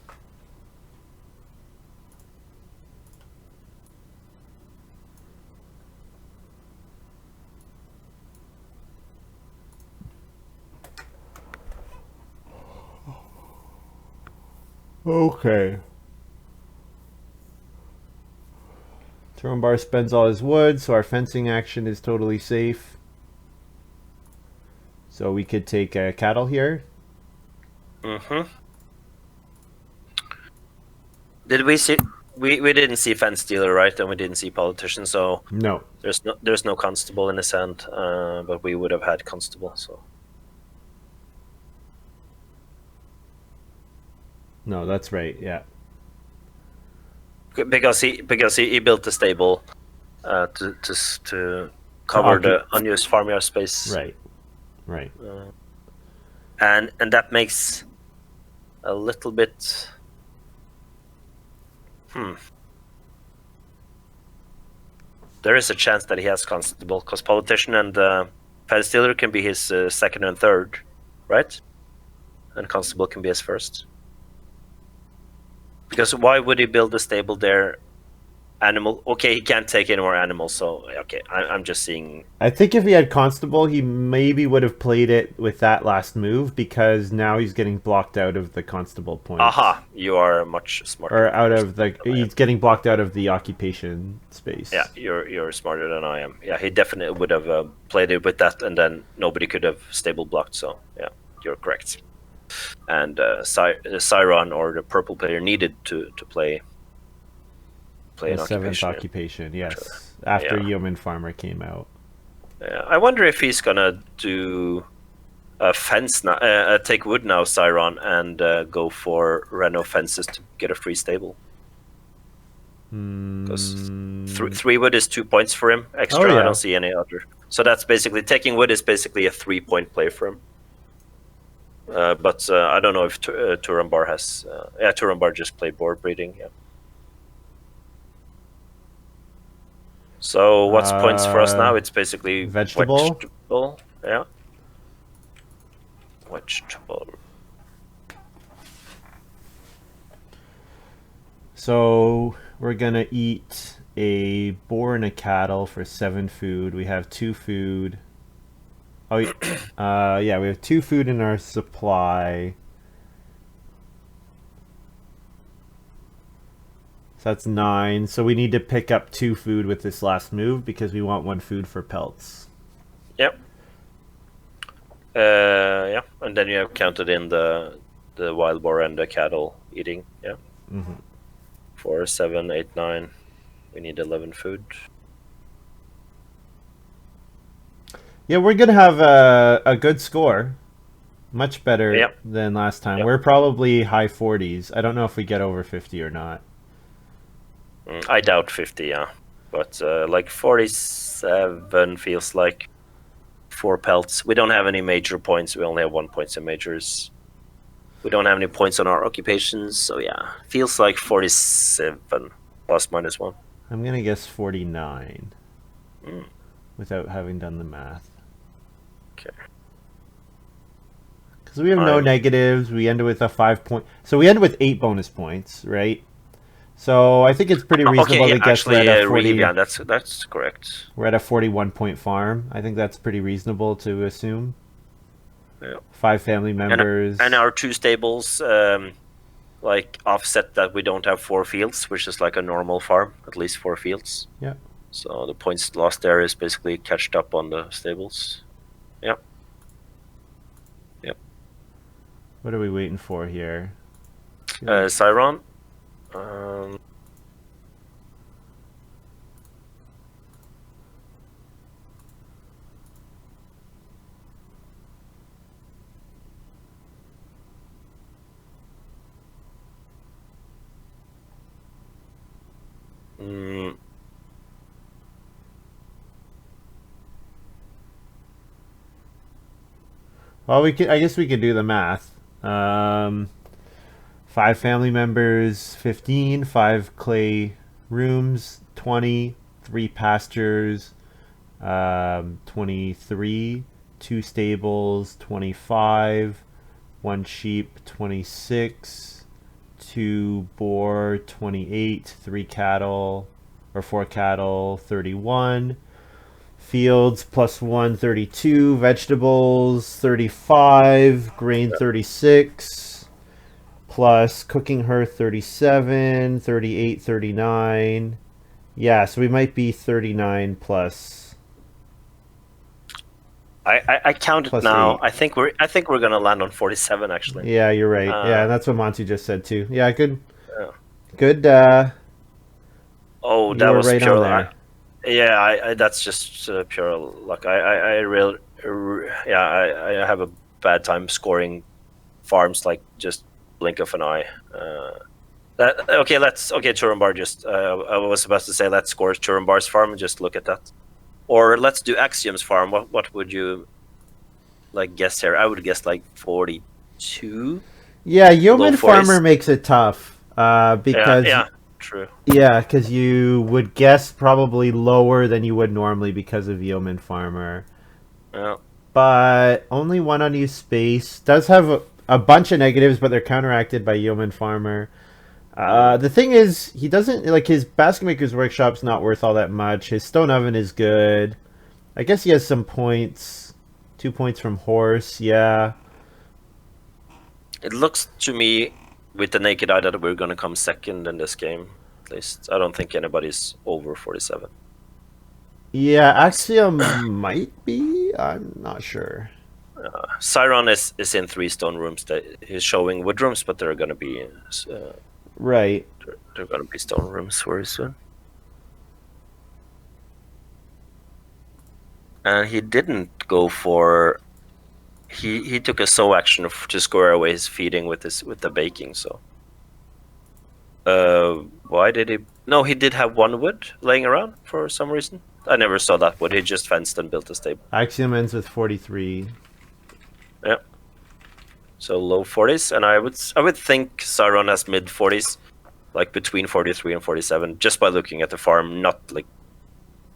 Okay. Turambar spends all his wood, so our fencing action is totally safe. So we could take cattle here. Mm-hmm. Did we see? We didn't see fence dealer, right? And we didn't see politician, so No. There's no constable in his hand, but we would have had constable. So No, that's right. Yeah. because he built the stable to cover the unused farmyard space. Right. Right. And that makes a little bit. There is a chance that he has constable because politician and fence dealer can be his second and third, right? And constable can be his first. Because why would he build a stable there? Animal. Okay, he can't take any more animals, so okay, I'm just seeing. I think if he had constable, he maybe would have played it with that last move because now he's getting blocked out of the constable points. Aha, you are much smarter. Or out of the he's getting blocked out of the occupation space. Yeah, you're smarter than I am. Yeah, he definitely would have played it with that, and then nobody could have stable blocked. So yeah, you're correct. And xeiron or the purple player needed to play an seventh occupation, yes. Sure. After Yeoman Farmer came out. Yeah, I wonder if he's gonna do a fence now, take wood now, xeiron, and go for reno fences to get a free stable. Because 3 wood is 2 points for him extra. Oh, yeah. I don't see any other. So that's basically taking wood is basically a 3-point play for him. But I don't know if Turambar has. Turambar just played board breeding. Yeah. So what's points for us now? It's basically vegetable. Yeah. Vegetable. So we're gonna eat a boar and a cattle for 7 food. We have 2 food. Oh, yeah, we have 2 food in our supply. So that's 9. So we need to pick up 2 food with this last move because we want 1 food for pelts. Yep. Yeah, and then you have counted in the wild boar and the cattle eating. Yeah. 4, 7, 8, 9. We need 11 food. Yeah, we're going to have a good score. Much better than last time. We're probably high 40s. I don't know if we get over 50 or not. I doubt 50, yeah. But like 47 feels like 4 pelts. We don't have any major points. We only have 1 point in majors. We don't have any points on our occupations. So yeah, feels like 47 plus minus 1. I'm going to guess 49 without having done the math. Okay. Because we have no negatives. We end with a 5 point. So we end with 8 bonus points, right? So I think it's pretty reasonable to guess we're at a 40. Yeah, that's correct. We're at a 41-point farm. I think that's pretty reasonable to assume. Yeah. 5 family members. And our 2 stables, like offset that we don't have 4 fields, which is like a normal farm, at least 4 fields. Yeah. So the points lost there is basically catched up on the stables. Yep. Yep. What are we waiting for here? xeiron. Well, I guess we could do the math. 5 family members, 15, 5 clay rooms, 20, 3 pastures, 23, 2 stables, 25, 1 sheep, 26, 2 boar, 28, 3 cattle, or 4 cattle, 31. Fields plus 1, 32. Vegetables, 35. Grain, 36. plus cooking her 37, 38, 39. Yeah, so we might be 39 plus. I counted plus now. 8. I think we're gonna land on 47 actually. Yeah, you're right. Yeah, and that's what Monty just said too. Yeah, good. Yeah. Good. Oh, You that were was right on pure. there. Yeah, I that's just pure luck. I have a bad time scoring farms like just blink of an eye. Turambar. Just I was about to say let's score Turambar's farm and just look at that, or let's do Axiom's farm. What would you like guess here? I would guess like 42. Yeah, Yeoman Farmer makes it tough because yeah, true. Yeah, because you would guess probably lower than you would normally because of Yeoman Farmer. Yeah. But only one unused space. Does have a bunch of negatives, but they're counteracted by Yeoman Farmer. The thing is, he doesn't, like, his Basket Maker's Workshop's not worth all that much. His Stone Oven is good. I guess he has some points. 2 points from Horse, yeah. It looks to me, with the naked eye, that we're going to come second in this game. At least I don't think anybody's over 47. Yeah, Axiom might be. I'm not sure. Xeiron is in 3 stone rooms. He's showing wood rooms, but they're going to be right. They're going to be stone rooms very soon. And he didn't go for. He took a sow action to square away his feeding with the baking. So. Why did he? No, he did have 1 wood laying around for some reason. I never saw that wood. He just fenced and built a stable. Axiom ends with 43. Yeah. So low 40s, and I would think Xeiron has mid 40s, like between 43 and 47, just by looking at the farm, not like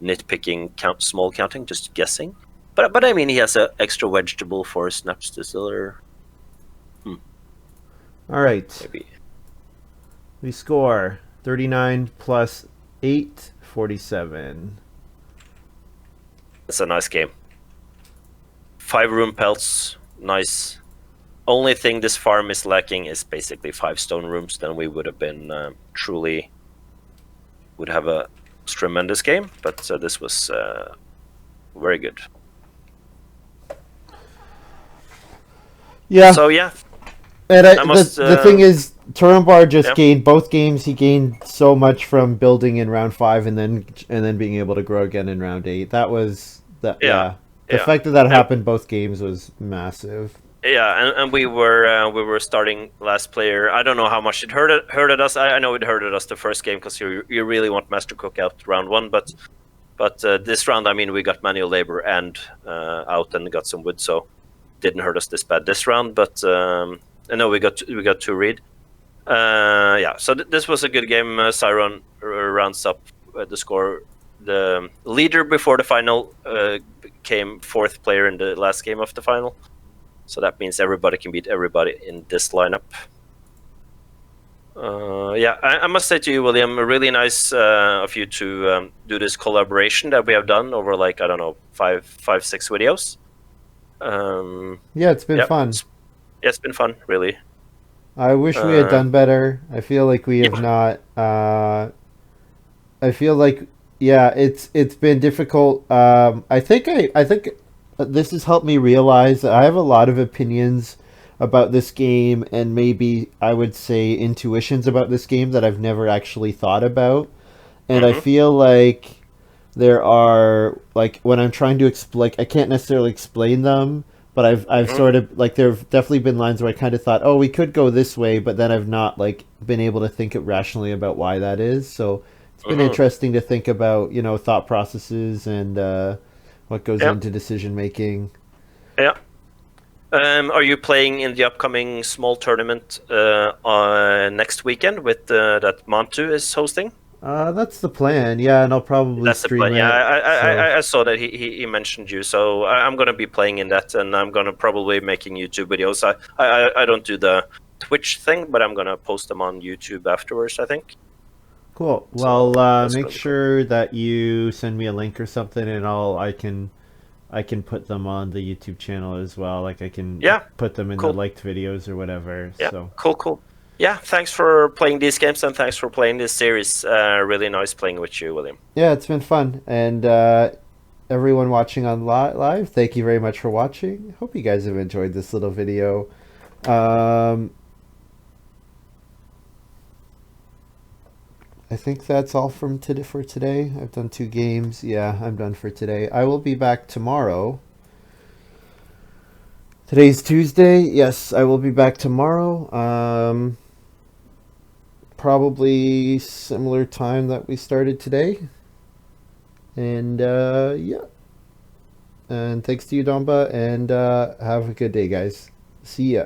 nitpicking, small counting, just guessing. But I mean, he has an extra vegetable for snaps distiller. All right. Maybe. We score 39 plus 8, 47. That's a nice game. 5 room pelts, nice. Only thing this farm is lacking is basically 5 stone rooms. Then we would have been would have a tremendous game. But this was very good. Yeah. So yeah. And the thing is, Turambar just gained both games. He gained so much from building in round 5 and then being able to grow again in round 8. That was that. Yeah. The fact that happened both games was massive. Yeah, and we were starting last player. I don't know how much it hurted us. I know it hurted us the first game because you really want Master Cook out round 1, but this round, I mean, we got manual labor and out and got some wood, so didn't hurt us this bad this round. But I know we got 2 read. Yeah, so this was a good game. Xeiron rounds up the score. The leader before the final came 4th player in the last game of the final. So that means everybody can beat everybody in this lineup. Yeah, I must say to you, William, really nice of you to do this collaboration that we have done over, like, I don't know, 5, 6 videos. Yeah, it's been fun. It's been fun, really. I wish we had done better. I feel like we have not. I feel like, yeah, it's been difficult. I think this has helped me realize that I have a lot of opinions about this game, and maybe I would say intuitions about this game that I've never actually thought about. And I feel like there are, like, when I'm trying to explain, I can't necessarily explain them, but I've sort of, like, there have definitely been lines where I kind of thought, oh, we could go this way, but then I've not, like, been able to think it rationally about why that is. So it's been interesting to think about, you know, thought processes and what goes into decision making. Yeah. Are you playing in the upcoming small tournament next weekend with that Montu is hosting? That's the plan. Yeah, and I'll probably stream it. Yeah, I saw that he mentioned you, so I'm gonna be playing in that, and I'm gonna probably making YouTube videos. I don't do the Twitch thing, but I'm gonna post them on YouTube afterwards, I think. Cool. Well, make sure that you send me a link or something, and I can put them on the YouTube channel as well. Like, I can put them in the liked videos or whatever. Yeah, so. cool. Yeah, thanks for playing these games and thanks for playing this series. Really nice playing with you, William. Yeah, it's been fun. And everyone watching on live, thank you very much for watching. Hope you guys have enjoyed this little video. I think that's all for today. I've done 2 games. Yeah, I'm done for today. I will be back tomorrow. Today's Tuesday. Yes, I will be back tomorrow. Probably similar time that we started today. And yeah. And thanks to you, Domba. And have a good day, guys. See ya.